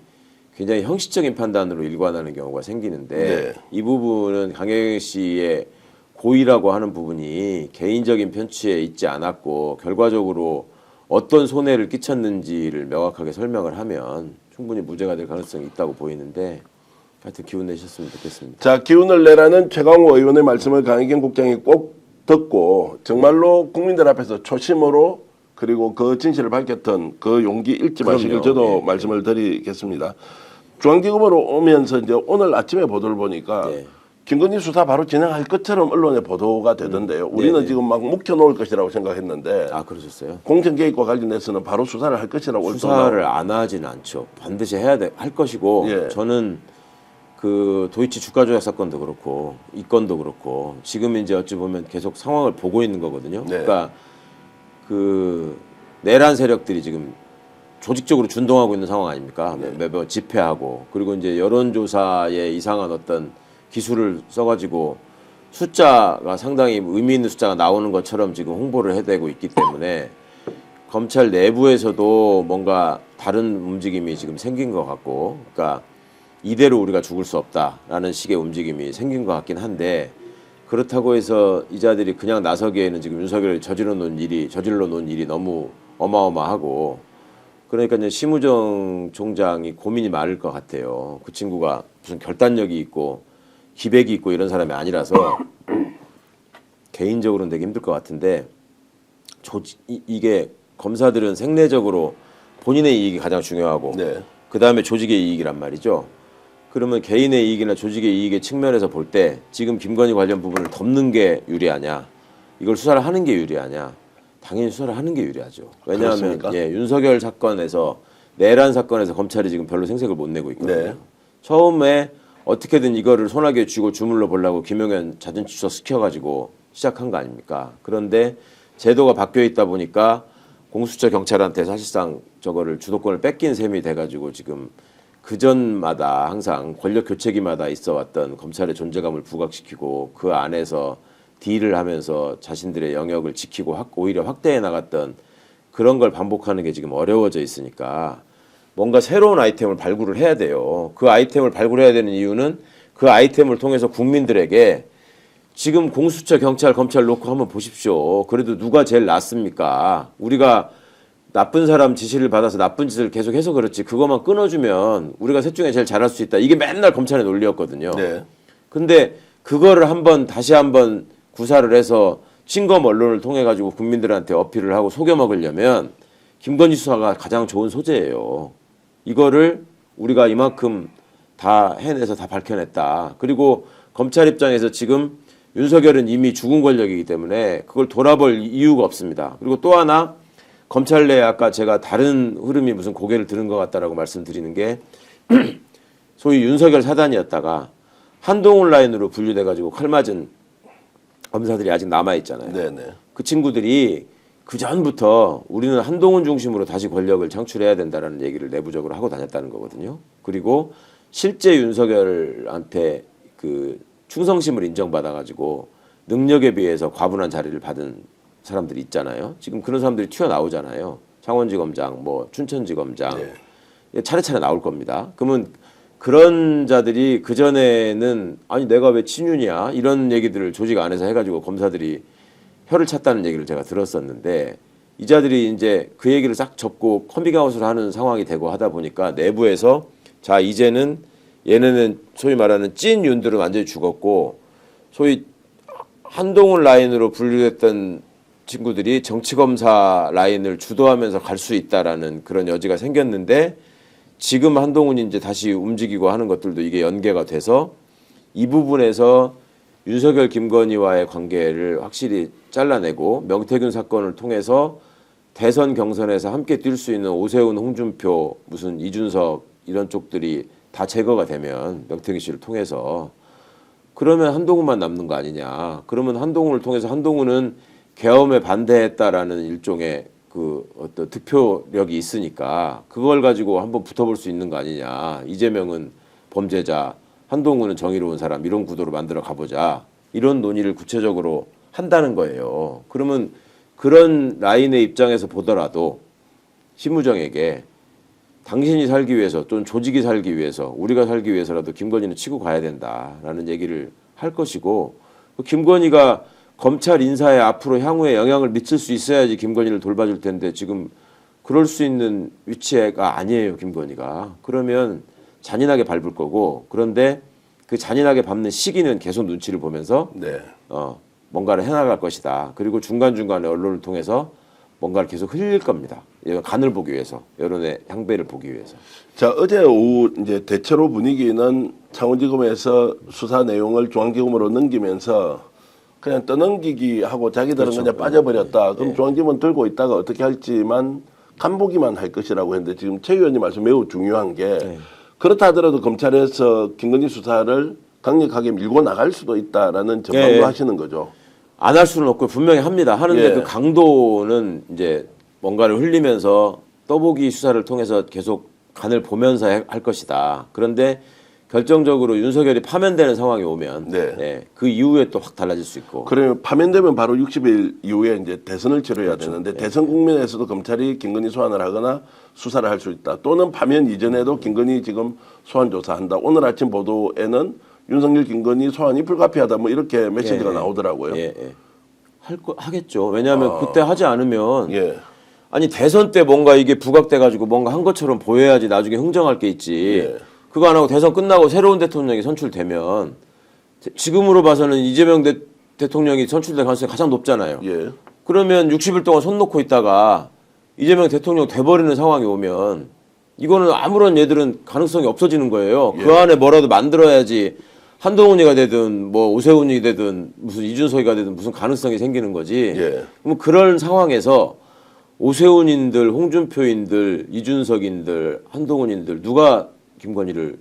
B: 굉장히 형식적인 판단으로 일관하는 경우가 생기는데
A: 네.
B: 이 부분은 강혜경 씨의 고의라고 하는 부분이 개인적인 편취에 있지 않았고 결과적으로 어떤 손해를 끼쳤는지를 명확하게 설명을 하면 충분히 무죄가 될 가능성이 있다고 보이는데 하여튼 기운 내셨으면 좋겠습니다.
A: 자, 기운을 내라는 최강호 의원의 말씀을 강희경 국장이 꼭 듣고 정말로 국민들 앞에서 초심으로 그리고 그 진실을 밝혔던 그 용기 잃지 마시길
B: 그럼요.
A: 저도
B: 예.
A: 말씀을 드리겠습니다. 중앙지검으로 오면서 이제 오늘 아침에 보도를 보니까
B: 네.
A: 김건희 수사 바로 진행할 것처럼 언론에 보도가 되던데요. 우리는
B: 네네.
A: 지금 막 묵혀놓을 것이라고 생각했는데
B: 아 그러셨어요?
A: 공천 개입과 관련해서는 바로 수사를 할 것이라고
B: 수사를 안 하지는 않죠. 반드시 해야 할 것이고
A: 예.
B: 저는 그 도이치 주가 조작 사건도 그렇고 이 건도 그렇고 지금 이제 어찌 보면 계속 상황을 보고 있는 거거든요.
A: 네.
B: 그러니까 그 내란 세력들이 지금 조직적으로 준동하고 있는 상황 아닙니까? 매번 집회하고 그리고 이제 여론조사에 이상한 어떤 기술을 써가지고 숫자가 상당히 의미 있는 숫자가 나오는 것처럼 지금 홍보를 해대고 있기 때문에 검찰 내부에서도 뭔가 다른 움직임이 지금 생긴 것 같고, 그러니까 이대로 우리가 죽을 수 없다라는 식의 움직임이 생긴 것 같긴 한데 그렇다고 해서 이 자들이 그냥 나서기에는 지금 윤석열이 저질러 놓은 일이 너무 어마어마하고 그러니까 이제 심우정 총장이 고민이 많을 것 같아요. 그 친구가 무슨 결단력이 있고 기백이 있고 이런 사람이 아니라서 개인적으로는 되게 힘들 것 같은데 이게 검사들은 생내적으로 본인의 이익이 가장 중요하고
A: 네.
B: 그 다음에 조직의 이익이란 말이죠. 그러면 개인의 이익이나 조직의 이익의 측면에서 볼 때 지금 김건희 관련 부분을 덮는 게 유리하냐, 이걸 수사를 하는 게 유리하냐, 당연히 수사를 하는 게 유리하죠. 왜냐하면
A: 그렇습니까?
B: 예, 윤석열 사건에서 내란 사건에서 검찰이 지금 별로 생색을 못 내고 있거든요.
A: 네.
B: 처음에 어떻게든 이거를 손아귀에 쥐고 주물러 보려고 김용현 자진추석 시켜가지고 시작한 거 아닙니까? 그런데 제도가 바뀌어 있다 보니까 공수처 경찰한테 사실상 저거를 주도권을 뺏긴 셈이 돼가지고 지금 그전마다 항상 권력 교체기마다 있어왔던 검찰의 존재감을 부각시키고 그 안에서 딜을 하면서 자신들의 영역을 지키고 오히려 확대해 나갔던 그런 걸 반복하는 게 지금 어려워져 있으니까 뭔가 새로운 아이템을 발굴을 해야 돼요. 그 아이템을 발굴해야 되는 이유는 그 아이템을 통해서 국민들에게 지금 공수처, 경찰, 검찰 놓고 한번 보십시오. 그래도 누가 제일 낫습니까? 우리가 나쁜 사람 지시를 받아서 나쁜 짓을 계속해서 그렇지 그것만 끊어주면 우리가 셋 중에 제일 잘할 수 있다. 이게 맨날 검찰의 논리였거든요.
A: 네.
B: 근데 그거를 다시 한번 구사를 해서 친검 언론을 통해 가지고 국민들한테 어필을 하고 속여 먹으려면 김건희 수사가 가장 좋은 소재예요. 이거를 우리가 이만큼 다 해내서 다 밝혀냈다. 그리고 검찰 입장에서 지금 윤석열은 이미 죽은 권력이기 때문에 그걸 돌아볼 이유가 없습니다. 그리고 또 하나 검찰 내 아까 제가 다른 흐름이 무슨 고개를 드는 것 같다라고 말씀드리는 게 소위 윤석열 사단이었다가 한동훈 라인으로 분류돼 가지고 칼 맞은 검사들이 아직 남아 있잖아요.
A: 네네.
B: 그 친구들이 그 전부터 우리는 한동훈 중심으로 다시 권력을 창출해야 된다라는 얘기를 내부적으로 하고 다녔다는 거거든요. 그리고 실제 윤석열한테 그 충성심을 인정받아가지고 능력에 비해서 과분한 자리를 받은 사람들이 있잖아요. 지금 그런 사람들이 튀어나오잖아요. 창원지검장, 뭐 춘천지검장 차례차례 나올 겁니다. 그러면 그런 자들이 그전에는 아니 내가 왜 친윤이야 이런 얘기들을 조직 안에서 해가지고 검사들이 혀를 찼다는 얘기를 제가 들었었는데 이 자들이 이제 그 얘기를 싹 접고 커밍아웃을 하는 상황이 되고 하다 보니까 내부에서 자 이제는 얘네는 소위 말하는 찐 윤들은 완전히 죽었고 소위 한동훈 라인으로 분류됐던 친구들이 정치검사 라인을 주도하면서 갈 수 있다라는 그런 여지가 생겼는데 지금 한동훈이 이제 다시 움직이고 하는 것들도 이게 연계가 돼서 이 부분에서 윤석열 김건희와의 관계를 확실히 잘라내고 명태균 사건을 통해서 대선 경선에서 함께 뛸 수 있는 오세훈, 홍준표, 무슨 이준석 이런 쪽들이 다 제거가 되면 명태균 씨를 통해서 그러면 한동훈만 남는 거 아니냐. 그러면 한동훈을 통해서 한동훈은 계엄에 반대했다라는 일종의 그 어떤 득표력이 있으니까 그걸 가지고 한번 붙어볼 수 있는 거 아니냐. 이재명은 범죄자, 한동훈은 정의로운 사람 이런 구도로 만들어 가보자. 이런 논의를 구체적으로 한다는 거예요. 그러면 그런 라인의 입장에서 보더라도 심우정에게 당신이 살기 위해서 또는 조직이 살기 위해서 우리가 살기 위해서라도 김건희는 치고 가야 된다라는 얘기를 할 것이고 김건희가 검찰 인사에 앞으로 향후에 영향을 미칠 수 있어야지 김건희를 돌봐줄 텐데 지금 그럴 수 있는 위치가 아니에요. 김건희가. 그러면 잔인하게 밟을 거고 그런데 그 잔인하게 밟는 시기는 계속 눈치를 보면서
A: 네.
B: 뭔가를 해나갈 것이다. 그리고 중간중간에 언론을 통해서 뭔가를 계속 흘릴 겁니다. 간을 보기 위해서, 여론의 향배를 보기 위해서.
A: 자, 어제 오후 이제 대체로 분위기는 창원지검에서 수사 내용을 중앙지검으로 넘기면서 그냥 떠넘기기 하고 자기들은
B: 그렇죠.
A: 그냥 빠져버렸다. 그럼
B: 예.
A: 중앙지검은 들고 있다가 어떻게 할지만 간보기만 할 것이라고 했는데 지금 최 의원님 말씀 매우 중요한 게
B: 예.
A: 그렇다 하더라도 검찰에서 김건희 수사를 강력하게 밀고 나갈 수도 있다라는 전망도
B: 예.
A: 하시는 거죠.
B: 안 할 수는 없고 분명히 합니다. 하는데
A: 예.
B: 그 강도는 이제 뭔가를 흘리면서 떠보기 수사를 통해서 계속 간을 보면서 할 것이다. 그런데 결정적으로 윤석열이 파면되는 상황이 오면
A: 네.
B: 예, 그 이후에 또 확 달라질 수 있고.
A: 그러면 파면되면 바로 60일 이후에 이제 대선을 치러야 되는데 대선 국면에서도 검찰이 김건희 소환을 하거나 수사를 할 수 있다. 또는 파면 이전에도 김건희 지금 소환 조사한다. 오늘 아침 보도에는 윤석열 김건희 소환이 불가피하다. 뭐 이렇게 메시지가 나오더라고요.
B: 예, 예. 하겠죠. 왜냐하면 그때 하지 않으면
A: 예.
B: 아니 대선 때 뭔가 이게 부각돼 가지고 뭔가 한 것처럼 보여야지 나중에 흥정할 게 있지.
A: 예.
B: 그거 안 하고 대선 끝나고 새로운 대통령이 선출되면 지금으로 봐서는 이재명 대통령이 선출될 가능성이 가장 높잖아요.
A: 예.
B: 그러면 60일 동안 손 놓고 있다가 이재명 대통령 돼버리는 상황이 오면 이거는 아무런 얘들은 가능성이 없어지는 거예요. 그 안에 뭐라도 만들어야지 한동훈이가 되든 뭐 오세훈이 되든 무슨 이준석이가 되든 무슨 가능성이 생기는 거지.
A: 예.
B: 그럼 그런 상황에서 오세훈인들, 홍준표인들, 이준석인들, 한동훈인들 누가 김건희를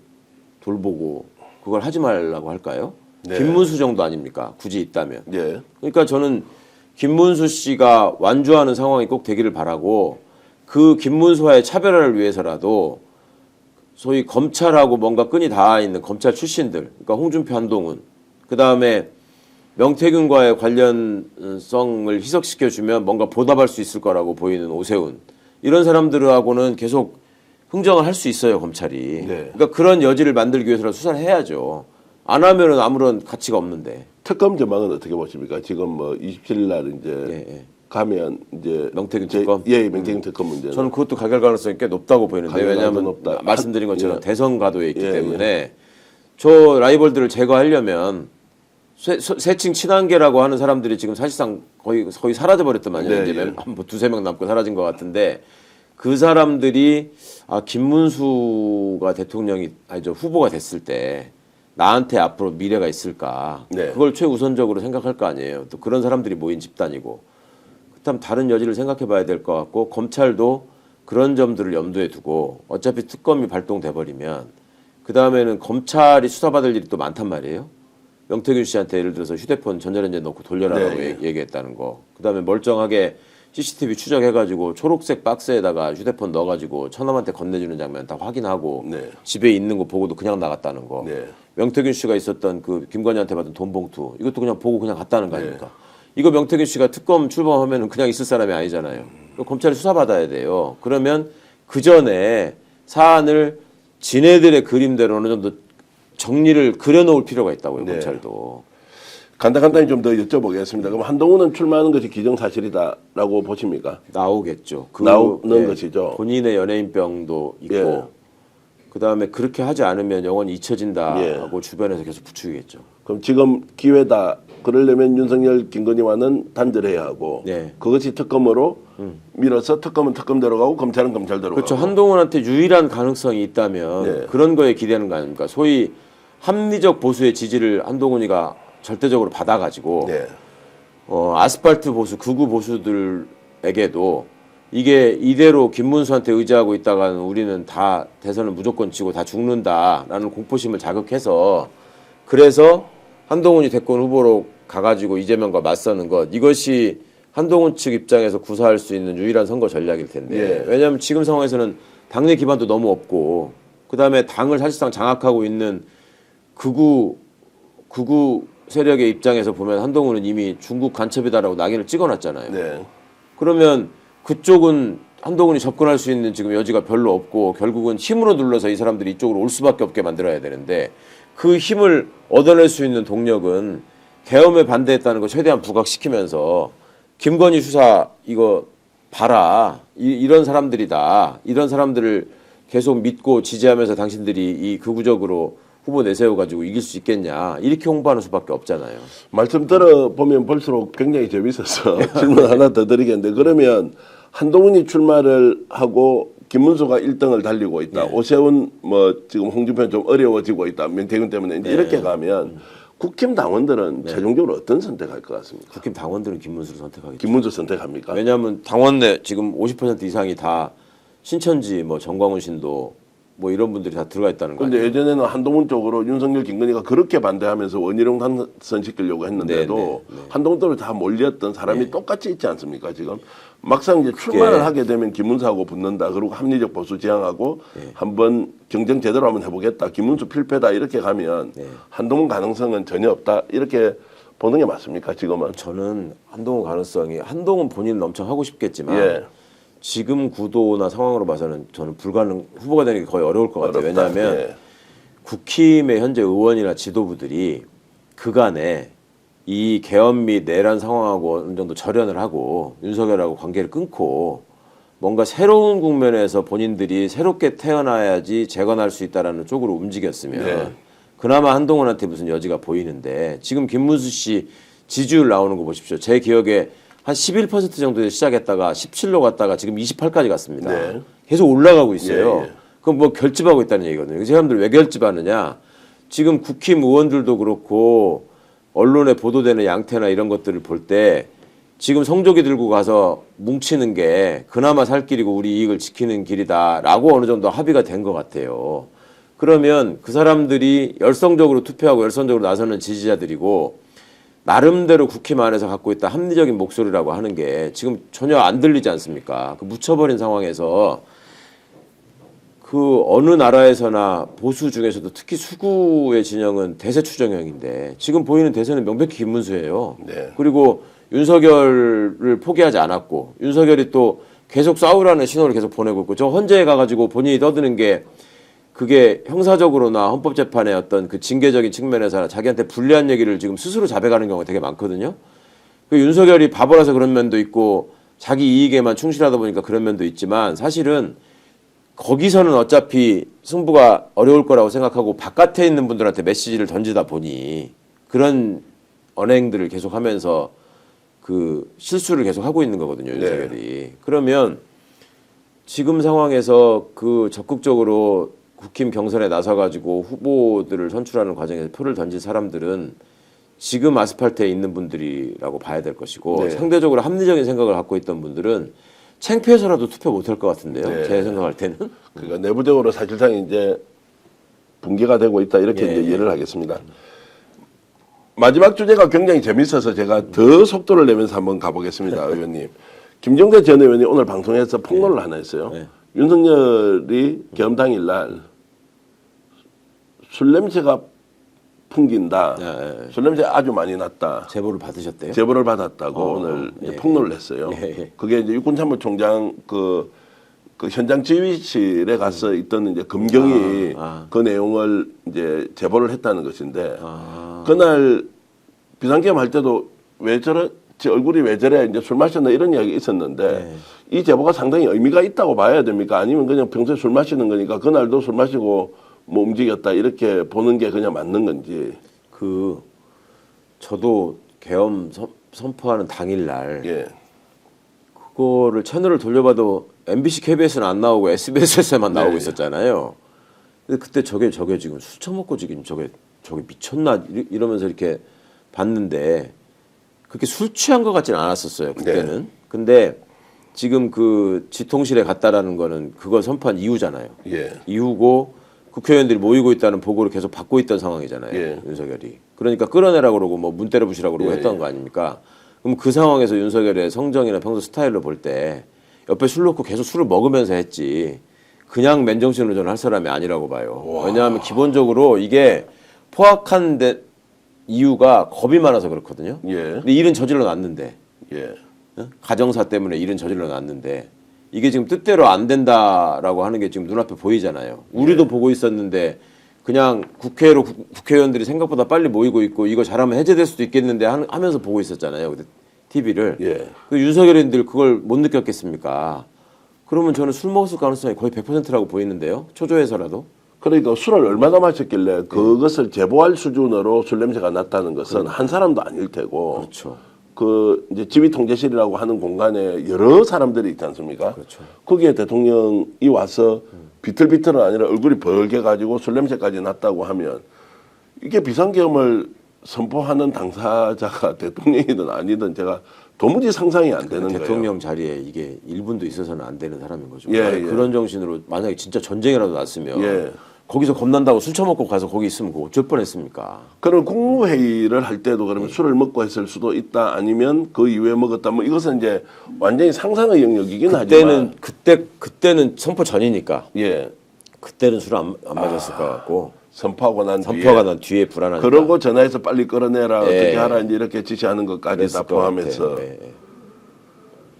B: 돌보고 그걸 하지 말라고 할까요?
A: 네.
B: 김문수 정도 아닙니까? 굳이 있다면.
A: 예.
B: 그러니까 저는 김문수 씨가 완주하는 상황이 꼭 되기를 바라고 그 김문수와의 차별화를 위해서라도 소위 검찰하고 뭔가 끈이 닿아 있는 검찰 출신들, 그러니까 홍준표, 한동훈, 그 다음에 명태균과의 관련성을 희석시켜주면 뭔가 보답할 수 있을 거라고 보이는 오세훈, 이런 사람들하고는 계속 흥정을 할 수 있어요, 검찰이.
A: 네.
B: 그러니까 그런 여지를 만들기 위해서라도 수사를 해야죠. 안 하면은 아무런 가치가 없는데.
A: 특검 전망은 어떻게 보십니까? 지금 뭐 27일 날 이제
B: 예, 예.
A: 가면 이제
B: 명태균 특검?
A: 예, 명태균 특검 문제는
B: 저는 그것도 가결 가능성이 꽤 높다고 보이는데
A: 가결 가능성이
B: 왜냐하면
A: 높다.
B: 말씀드린 것처럼
A: 예.
B: 대선 가도에 있기
A: 예,
B: 때문에 저 라이벌들을 제거하려면 세칭 친한계라고 하는 사람들이 지금 사실상 거의 사라져 버렸더만요.
A: 네,
B: 이제
A: 예.
B: 한 두세 명 남고 사라진 것 같은데 그 사람들이 김문수가 대통령이 후보가 됐을 때 나한테 앞으로 미래가 있을까?
A: 네.
B: 그걸 최우선적으로 생각할 거 아니에요. 또 그런 사람들이 모인 집단이고. 그렇다면 다른 여지를 생각해 봐야 될 것 같고 검찰도 그런 점들을 염두에 두고 어차피 특검이 발동돼 버리면 그다음에는 검찰이 수사받을 일이 또 많단 말이에요. 명태균 씨한테 예를 들어서 휴대폰 전자레인지에 넣고 돌려라라고
A: 네.
B: 얘기했다는 거. 그다음에 멀쩡하게 CCTV 추적해가지고 초록색 박스에다가 휴대폰 넣어가지고 처남한테 건네주는 장면 다 확인하고
A: 네.
B: 집에 있는 거 보고도 그냥 나갔다는 거.
A: 네.
B: 명태균 씨가 있었던 그 김건희한테 받은 돈 봉투 이것도 그냥 보고 그냥 갔다는 거 아닙니까? 이거 명태균 씨가 특검 출범하면은 그냥 있을 사람이 아니잖아요. 검찰이 수사받아야 돼요. 그러면 그 전에 사안을 지네들의 그림대로 어느 정도 정리를 그려놓을 필요가 있다고요.
A: 네.
B: 검찰도.
A: 간단히 좀 더 여쭤보겠습니다. 그럼 한동훈은 출마하는 것이 기정사실이다라고 보십니까?
B: 나오겠죠.
A: 나오는 것이죠.
B: 본인의 연예인병도 있고
A: 예.
B: 그다음에 그렇게 하지 않으면 영원히 잊혀진다
A: 예.
B: 하고 주변에서 계속 부추기겠죠.
A: 그럼 지금 기회다. 그러려면 윤석열, 김건희와는 단절해야 하고
B: 네.
A: 그것이 특검으로 밀어서 특검은 특검대로 가고 검찰은 검찰대로
B: 그렇죠.
A: 가고.
B: 한동훈한테 유일한 가능성이 있다면
A: 네.
B: 그런 거에 기대는 거 아닙니까? 소위 합리적 보수의 지지를 한동훈이가 절대적으로 받아가지고
A: 네.
B: 아스팔트 보수, 극우 보수들에게도 이게 이대로 김문수한테 의지하고 있다가는 우리는 다 대선을 무조건 치고 다 죽는다라는 공포심을 자극해서 그래서 한동훈이 대권 후보로 가가지고 이재명과 맞서는 것 이것이 한동훈 측 입장에서 구사할 수 있는 유일한 선거 전략일 텐데
A: 예.
B: 왜냐하면 지금 상황에서는 당내 기반도 너무 없고 그 다음에 당을 사실상 장악하고 있는 극우 세력의 입장에서 보면 한동훈은 이미 중국 간첩이다라고 낙인을 찍어놨잖아요.
A: 네.
B: 그러면 그쪽은 한동훈이 접근할 수 있는 지금 여지가 별로 없고 결국은 힘으로 눌러서 이 사람들이 이쪽으로 올 수밖에 없게 만들어야 되는데 그 힘을 얻어낼 수 있는 동력은 계엄에 반대했다는 거 최대한 부각시키면서 김건희 수사 이거 봐라. 이런 사람들이다. 이런 사람들을 계속 믿고 지지하면서 당신들이 이 극우적으로 후보 내세워가지고 이길 수 있겠냐. 이렇게 홍보하는 수밖에 없잖아요.
A: 말씀 들어보면 볼수록 굉장히 재밌어서 질문 하나 더 드리겠는데 그러면 한동훈이 출마를 하고 김문수가 1등을 달리고 있다. 오세훈 뭐 지금 홍준표는 좀 어려워지고 있다. 명태균 때문에 이제 이렇게 가면 국힘 당원들은 최종적으로 어떤 선택할 것 같습니까?
B: 국힘 당원들은 김문수를 선택하겠죠.
A: 김문수 선택합니까?
B: 왜냐하면 당원 내 지금 50% 이상이 다 신천지 뭐 정광훈 신도 뭐 이런 분들이 다 들어가 있다는 거예요.
A: 근데 예전에는 한동훈 쪽으로 윤석열, 김건희가 그렇게 반대하면서 원희룡 당선시키려고 했는데도
B: 네.
A: 한동훈 쪽으로 다 몰렸던 사람이 똑같이 있지 않습니까? 지금 막상 이제 출마를 하게 되면 김문수하고 붙는다. 그리고 합리적 보수 지향하고 한번 경쟁 제대로 한번 해보겠다. 김문수 필패다 이렇게 가면 한동훈 가능성은 전혀 없다. 이렇게 보는 게 맞습니까? 지금은?
B: 저는 한동훈 가능성이 한동훈 본인은 엄청 하고 싶겠지만
A: 예.
B: 지금 구도나 상황으로 봐서는 저는 불가능 후보가 되는 게 거의 어려울 것 같아요.
A: 어렵다.
B: 왜냐하면
A: 예.
B: 국힘의 현재 의원이나 지도부들이 그간에 이 계엄 및 내란 상황하고 어느 정도 절연을 하고 윤석열하고 관계를 끊고 뭔가 새로운 국면에서 본인들이 새롭게 태어나야지 재건할 수 있다라는 쪽으로 움직였으면
A: 네.
B: 그나마 한동훈한테 무슨 여지가 보이는데 지금 김문수 씨 지지율 나오는 거 보십시오. 제 기억에 한 11% 정도에 시작했다가 17로 갔다가 지금 28까지 갔습니다.
A: 네.
B: 계속 올라가고 있어요.
A: 예.
B: 그럼 뭐 결집하고 있다는 얘기거든요. 그 사람들 왜 결집하느냐? 지금 국힘 의원들도 그렇고 언론에 보도되는 양태나 이런 것들을 볼 때 지금 성조기 들고 가서 뭉치는 게 그나마 살 길이고 우리 이익을 지키는 길이다라고 어느 정도 합의가 된 것 같아요. 그러면 그 사람들이 열성적으로 투표하고 열성적으로 나서는 지지자들이고 나름대로 국힘 안에서 갖고 있다 합리적인 목소리라고 하는 게 지금 전혀 안 들리지 않습니까? 그 묻혀버린 상황에서 그 어느 나라에서나 보수 중에서도 특히 수구의 진영은 대세 추정형인데 지금 보이는 대세는 명백히 김문수예요.
A: 네.
B: 그리고 윤석열을 포기하지 않았고 윤석열이 또 계속 싸우라는 신호를 계속 보내고 있고 저 헌재에 가가지고 본인이 떠드는 게 그게 형사적으로나 헌법재판의 어떤 그 징계적인 측면에서 자기한테 불리한 얘기를 지금 스스로 자백하는 경우가 되게 많거든요. 그 윤석열이 바보라서 그런 면도 있고 자기 이익에만 충실하다 보니까 그런 면도 있지만 사실은 거기서는 어차피 승부가 어려울 거라고 생각하고 바깥에 있는 분들한테 메시지를 던지다 보니 그런 언행들을 계속 하면서 그 실수를 계속 하고 있는 거거든요, 윤석열이. 그러면 지금 상황에서 그 적극적으로 국힘 경선에 나서가지고 후보들을 선출하는 과정에서 표를 던질 사람들은 지금 아스팔트에 있는 분들이라고 봐야 될 것이고 상대적으로 합리적인 생각을 갖고 있던 분들은 창피해서라도 투표 못할 것 같은데요. 제 생각할 때는.
A: 그러니까 내부적으로 사실상 이제 붕괴가 되고 있다 이렇게 이제 이해를 하겠습니다. 마지막 주제가 굉장히 재밌어서 제가 더 속도를 내면서 한번 가보겠습니다, 의원님. 김종대 전 의원이 오늘 방송에서 폭로를 하나 했어요. 윤석열이 계엄 당일날 술 냄새가 풍긴다. 술 냄새 아주 많이 났다.
B: 제보를 받으셨대요?
A: 제보를 받았다고 오늘 이제 폭로를 했어요. 그게 이제 육군참모총장 그 현장 지휘실에 가서 있던 이제 검경이 그 내용을 이제 제보를 했다는 것인데 그날 비상계엄 할 때도 왜 저래 제 얼굴이 왜 저래 이제 술 마셨나 이런 이야기 있었는데 이 제보가 상당히 의미가 있다고 봐야 됩니까? 아니면 그냥 평소에 술 마시는 거니까 그날도 술 마시고 뭐 움직였다 이렇게 보는 게 그냥 맞는 건지.
B: 그 저도 계엄 선포하는 당일날 그거를 채널을 돌려봐도 MBC, KBS는 안 나오고 SBS에서만 나오고 있었잖아요. 근데 그때 저게 지금 술 처먹고 지금 저게 미쳤나 이러면서 이렇게 봤는데 그렇게 술 취한 것 같지는 않았었어요 그때는. 근데 지금 그 지통실에 갔다라는 거는 그걸 선포한 이후잖아요. 이후고 국회의원들이 모이고 있다는 보고를 계속 받고 있던 상황이잖아요. 윤석열이. 그러니까 끌어내라고 그러고 뭐 문 때려부시라고 그러고 했던 거 아닙니까? 그럼 그 상황에서 윤석열의 성정이나 평소 스타일로 볼 때 옆에 술 놓고 계속 술을 먹으면서 했지 그냥 맨정신으로 저는 할 사람이 아니라고 봐요. 왜냐하면 기본적으로 이게 포악한 이유가 겁이 많아서 그렇거든요.
A: 예.
B: 근데 일은 저질러 놨는데
A: 예.
B: 가정사 때문에 일은 저질러 놨는데 이게 지금 뜻대로 안 된다라고 하는 게 지금 눈앞에 보이잖아요. 우리도 보고 있었는데 그냥 국회의원들이 생각보다 빨리 모이고 있고 이거 잘하면 해제될 수도 있겠는데 하면서 보고 있었잖아요. 근데 TV를.
A: 예.
B: 그 윤석열인들 그걸 못 느꼈겠습니까? 그러면 저는 술 먹었을 가능성이 거의 100%라고 보이는데요. 초조해서라도.
A: 그러니까 술을 얼마나 마셨길래 그것을 제보할 수준으로 술 냄새가 났다는 것은 한 사람도 아닐 테고.
B: 그렇죠.
A: 그 이제 지휘통제실이라고 하는 공간에 여러 사람들이 있지 않습니까?
B: 그렇죠.
A: 거기에 대통령이 와서 비틀비틀은 아니라 얼굴이 벌게 가지고 술 냄새까지 났다고 하면 이게 비상계엄을 선포하는 당사자가 대통령이든 아니든 제가 도무지 상상이 안 되는 거예요.
B: 대통령 자리에 이게 1분도 있어서는 안 되는 사람인 거죠.
A: 예,
B: 만약에
A: 예.
B: 그런 정신으로 만약에 진짜 전쟁이라도 났으면
A: 예.
B: 거기서 겁난다고 술 처먹고 가서 거기 있으면 그거 어쩔 뻔했습니까?
A: 그럼 국무회의를 할 때도 그러면 술을 먹고 했을 수도 있다 아니면 그 이후에 먹었다 뭐 이것은 이제 완전히 상상의 영역이긴 하지만
B: 그때는 선포 전이니까
A: 예.
B: 그때는 술 안 마셨을 것 같고
A: 선포하고 난
B: 선포가
A: 뒤에
B: 난 뒤에 불안하니까
A: 그러고 전화해서 빨리 끌어내라
B: 예.
A: 어떻게 하라 이제 이렇게 지시하는 것까지
B: 그랬을
A: 다
B: 것
A: 포함해서
B: 같아요. 예.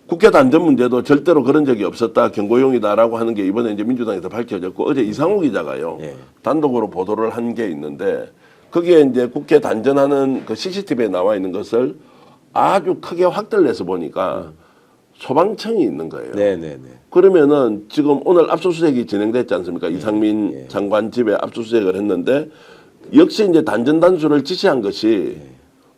A: 국회 단전 문제도 절대로 그런 적이 없었다 경고용이다라고 하는 게 이번에 이제 민주당에서 밝혀졌고 어제 이상호 기자가요
B: 예.
A: 단독으로 보도를 한 게 있는데 거기에 이제 국회 단전하는 그 CCTV에 나와 있는 것을 아주 크게 확대를 해서 보니까 소방청이 있는 거예요.
B: 네네네.
A: 그러면은 지금 오늘 압수수색이 진행됐지 않습니까? 이상민
B: 예.
A: 장관 집에 압수수색을 했는데 역시 이제 단전 단수를 지시한 것이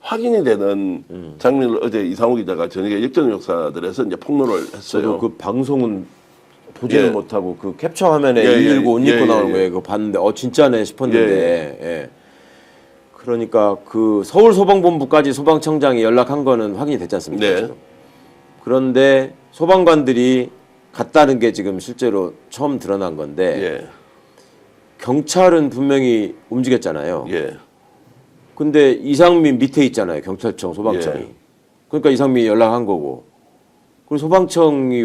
A: 확인이 되는 장면을 어제 이상호 기자가 저녁에 역전역사들에서 이제 폭로를 했어요.
B: 저도 그 방송은 보지는
A: 예.
B: 못하고 그 캡처 화면에
A: 예,
B: 119 옷
A: 예,
B: 입고
A: 예,
B: 나오는
A: 예.
B: 거예요. 그거 봤는데 진짜네 싶었는데 예. 그러니까 그 서울소방본부까지 소방청장이 연락한 거는 확인이 됐지 않습니까?
A: 네.
B: 지금. 그런데 소방관들이 갔다는 게 지금 실제로 처음 드러난 건데
A: 예.
B: 경찰은 분명히 움직였잖아요.
A: 예.
B: 근데 이상민 밑에 있잖아요. 경찰청, 소방청이.
A: 예.
B: 그러니까 이상민이 연락한 거고. 그리고 소방청이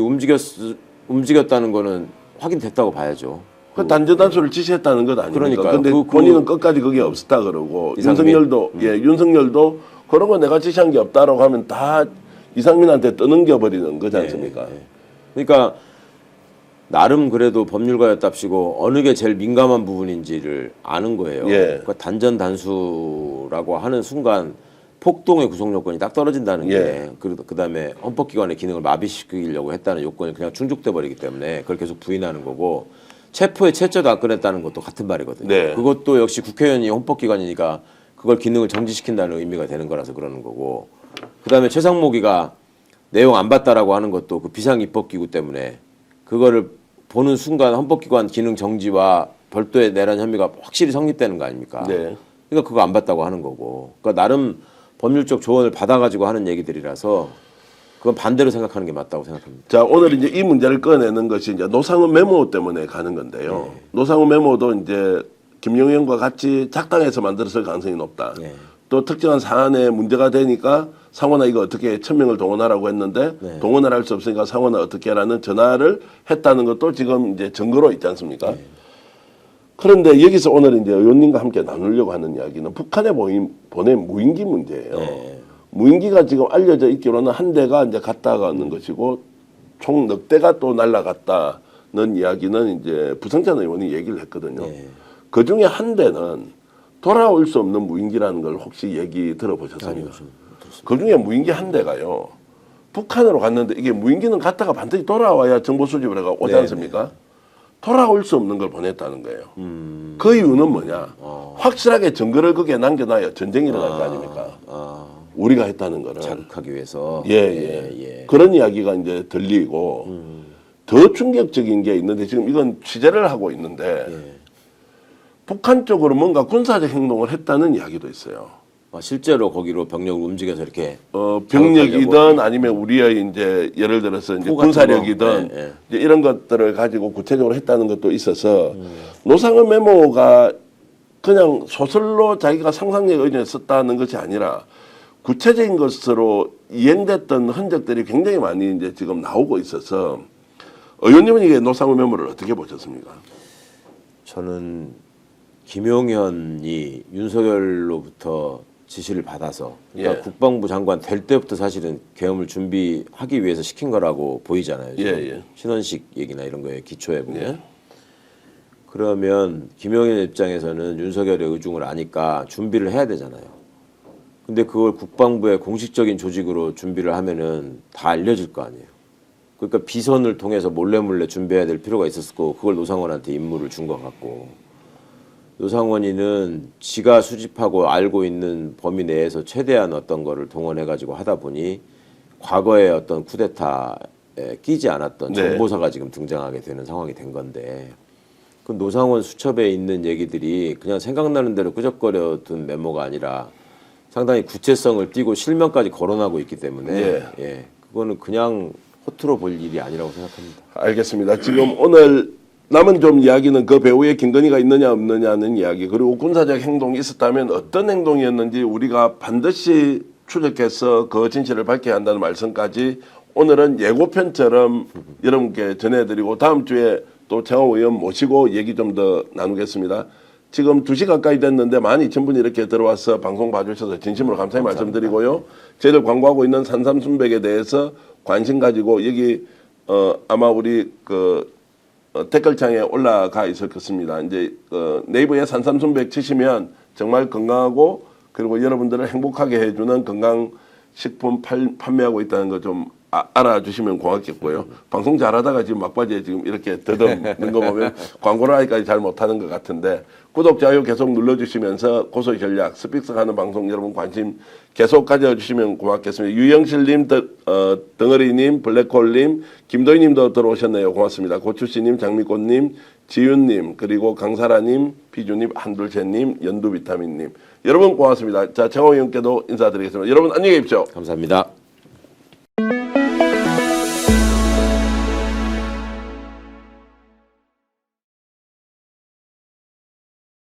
B: 움직였다는 거는 확인됐다고 봐야죠.
A: 그 단전 단수를 지시했다는 것 아닙니까?
B: 그러니까요.
A: 근데 본인은 끝까지 그게 없었다 그러고
B: 이상민.
A: 윤석열도 그런 거 내가 지시한 게 없다라고 하면 다 이상민한테 떠넘겨 버리는 거지 않습니까?
B: 예. 그러니까 나름 그래도 법률가였답시고 어느 게 제일 민감한 부분인지를 아는 거예요.
A: 예.
B: 그러니까 단전 단수라고 하는 순간 폭동의 구성 요건이 딱 떨어진다는 게
A: 예.
B: 그다음에 헌법기관의 기능을 마비시키려고 했다는 요건이 그냥 충족돼 버리기 때문에 그걸 계속 부인하는 거고 체포의 채죄도 안 꺼냈다는 것도 같은 말이거든요.
A: 네.
B: 그것도 역시 국회의원이 헌법기관이니까 그걸 기능을 정지시킨다는 의미가 되는 거라서 그러는 거고 그다음에 최상목이가 내용 안 봤다라고 하는 것도 그 비상입법기구 때문에 그거를 보는 순간 헌법기관 기능 정지와 별도의 내란 혐의가 확실히 성립되는 거 아닙니까?
A: 네.
B: 그러니까 그거 안 봤다고 하는 거고. 그러니까 나름 법률적 조언을 받아가지고 하는 얘기들이라서 그건 반대로 생각하는 게 맞다고 생각합니다.
A: 자, 오늘 이제 이 문제를 꺼내는 것이 이제 노상훈 메모 때문에 가는 건데요.
B: 네.
A: 노상훈 메모도 이제 김용현과 같이 작당해서 만들었을 가능성이 높다.
B: 네.
A: 또 특정한 사안에 문제가 되니까 상원아 이거 어떻게 1000명을 동원하라고 했는데
B: 네.
A: 동원을 할 수 없으니까 상원아 어떻게 하라는 전화를 했다는 것도 지금 이제 증거로 있지 않습니까? 그런데 여기서 오늘 이제 의원님과 함께 나누려고 하는 이야기는 북한에 보낸 무인기 문제예요.
B: 네.
A: 무인기가 지금 알려져 있기로는 한 대가 이제 갔다 가는 것이고 총 넉 대가 또 날아갔다는 이야기는 이제 부성찬 의원이 얘기를 했거든요.
B: 네.
A: 그 중에 한 대는 돌아올 수 없는 무인기라는 걸 혹시 얘기 들어보셨습니까? 그 중에 무인기 한 대가요. 북한으로 갔는데 이게 무인기는 갔다가 반드시 돌아와야 정보 수집을 해가 오지
B: 네,
A: 않습니까? 돌아올 수 없는 걸 보냈다는 거예요. 그 이유는 뭐냐? 확실하게 증거를 거기에 남겨놔야 전쟁이 일어날 거 아닙니까? 우리가 했다는 거를.
B: 자극하기 위해서.
A: 예. 그런 이야기가 이제 들리고 더 충격적인 게 있는데 지금 이건 취재를 하고 있는데 북한 쪽으로 뭔가 군사적 행동을 했다는 이야기도 있어요.
B: 실제로 거기로 병력을 움직여서 이렇게
A: 병력이든 아니면 우리의 이제 예를 들어서 이제
B: 포 같은
A: 군사력이든
B: 거. 예.
A: 이제 이런 것들을 가지고 구체적으로 했다는 것도 있어서 노상훈 메모가 그냥 소설로 자기가 상상력에 의존해 썼다는 것이 아니라 구체적인 것으로 이행됐던 흔적들이 굉장히 많이 이제 지금 나오고 있어서 의원님은 이게 노상훈 메모를 어떻게 보셨습니까?
B: 저는 김용현이 윤석열로부터 지시를 받아서 그러니까
A: 예.
B: 국방부 장관 될 때부터 사실은 계엄을 준비하기 위해서 시킨 거라고 보이잖아요. 지금.
A: 예.
B: 신원식 얘기나 이런 거에 기초해 보면. 그러면 김영현 입장에서는 윤석열의 의중을 아니까 준비를 해야 되잖아요. 근데 그걸 국방부의 공식적인 조직으로 준비를 하면은 다 알려질 거 아니에요. 그러니까 비선을 통해서 몰래 준비해야 될 필요가 있었을 거고 그걸 노상원한테 임무를 준 것 같고 노상원이는 지가 수집하고 알고 있는 범위 내에서 최대한 어떤 거를 동원해가지고 하다 보니 과거의 어떤 쿠데타에 끼지 않았던
A: 네.
B: 정보사가 지금 등장하게 되는 상황이 된 건데 그 노상원 수첩에 있는 얘기들이 그냥 생각나는 대로 끄적거려둔 메모가 아니라 상당히 구체성을 띠고 실명까지 거론하고 있기 때문에 예, 그거는 그냥 허투루 볼 일이 아니라고 생각합니다.
A: 알겠습니다. 지금 오늘 남은 좀 이야기는 그 배후에 김건희가 있느냐 없느냐는 이야기 그리고 군사적 행동이 있었다면 어떤 행동이었는지 우리가 반드시 추적해서 그 진실을 밝혀야 한다는 말씀까지 오늘은 예고편처럼 여러분께 전해드리고 다음 주에 또 최강욱 의원 모시고 얘기 좀 더 나누겠습니다. 지금 2시 가까이 됐는데 12,000분이 이렇게 들어와서 방송 봐주셔서 진심으로 감사히 말씀드리고요. 저희들 광고하고 있는 산삼순백에 대해서 관심 가지고 여기 아마 우리 댓글창에 올라가 있을 것입니다. 이제 네이버에 산삼순백 치시면 정말 건강하고 그리고 여러분들을 행복하게 해주는 건강식품 판매하고 있다는 거 좀 알아주시면 고맙겠고요. 방송 잘하다가 지금 막바지에 지금 이렇게 더듬는 거 보면 광고를 하기까지 잘 못하는 것 같은데 구독, 좋아요 계속 눌러주시면서 고소의 전략, 스픽스 하는 방송 여러분 관심 계속 가져주시면 고맙겠습니다. 유영실님, 덩어리님, 블랙홀님, 김도희님도 들어오셨네요. 고맙습니다. 고추씨님, 장미꽃님, 지윤님, 그리고 강사라님, 비주님, 한둘째님, 연두비타민님. 여러분 고맙습니다. 자, 최강욱 의원께도 인사드리겠습니다. 여러분 안녕히 계십시오.
B: 감사합니다.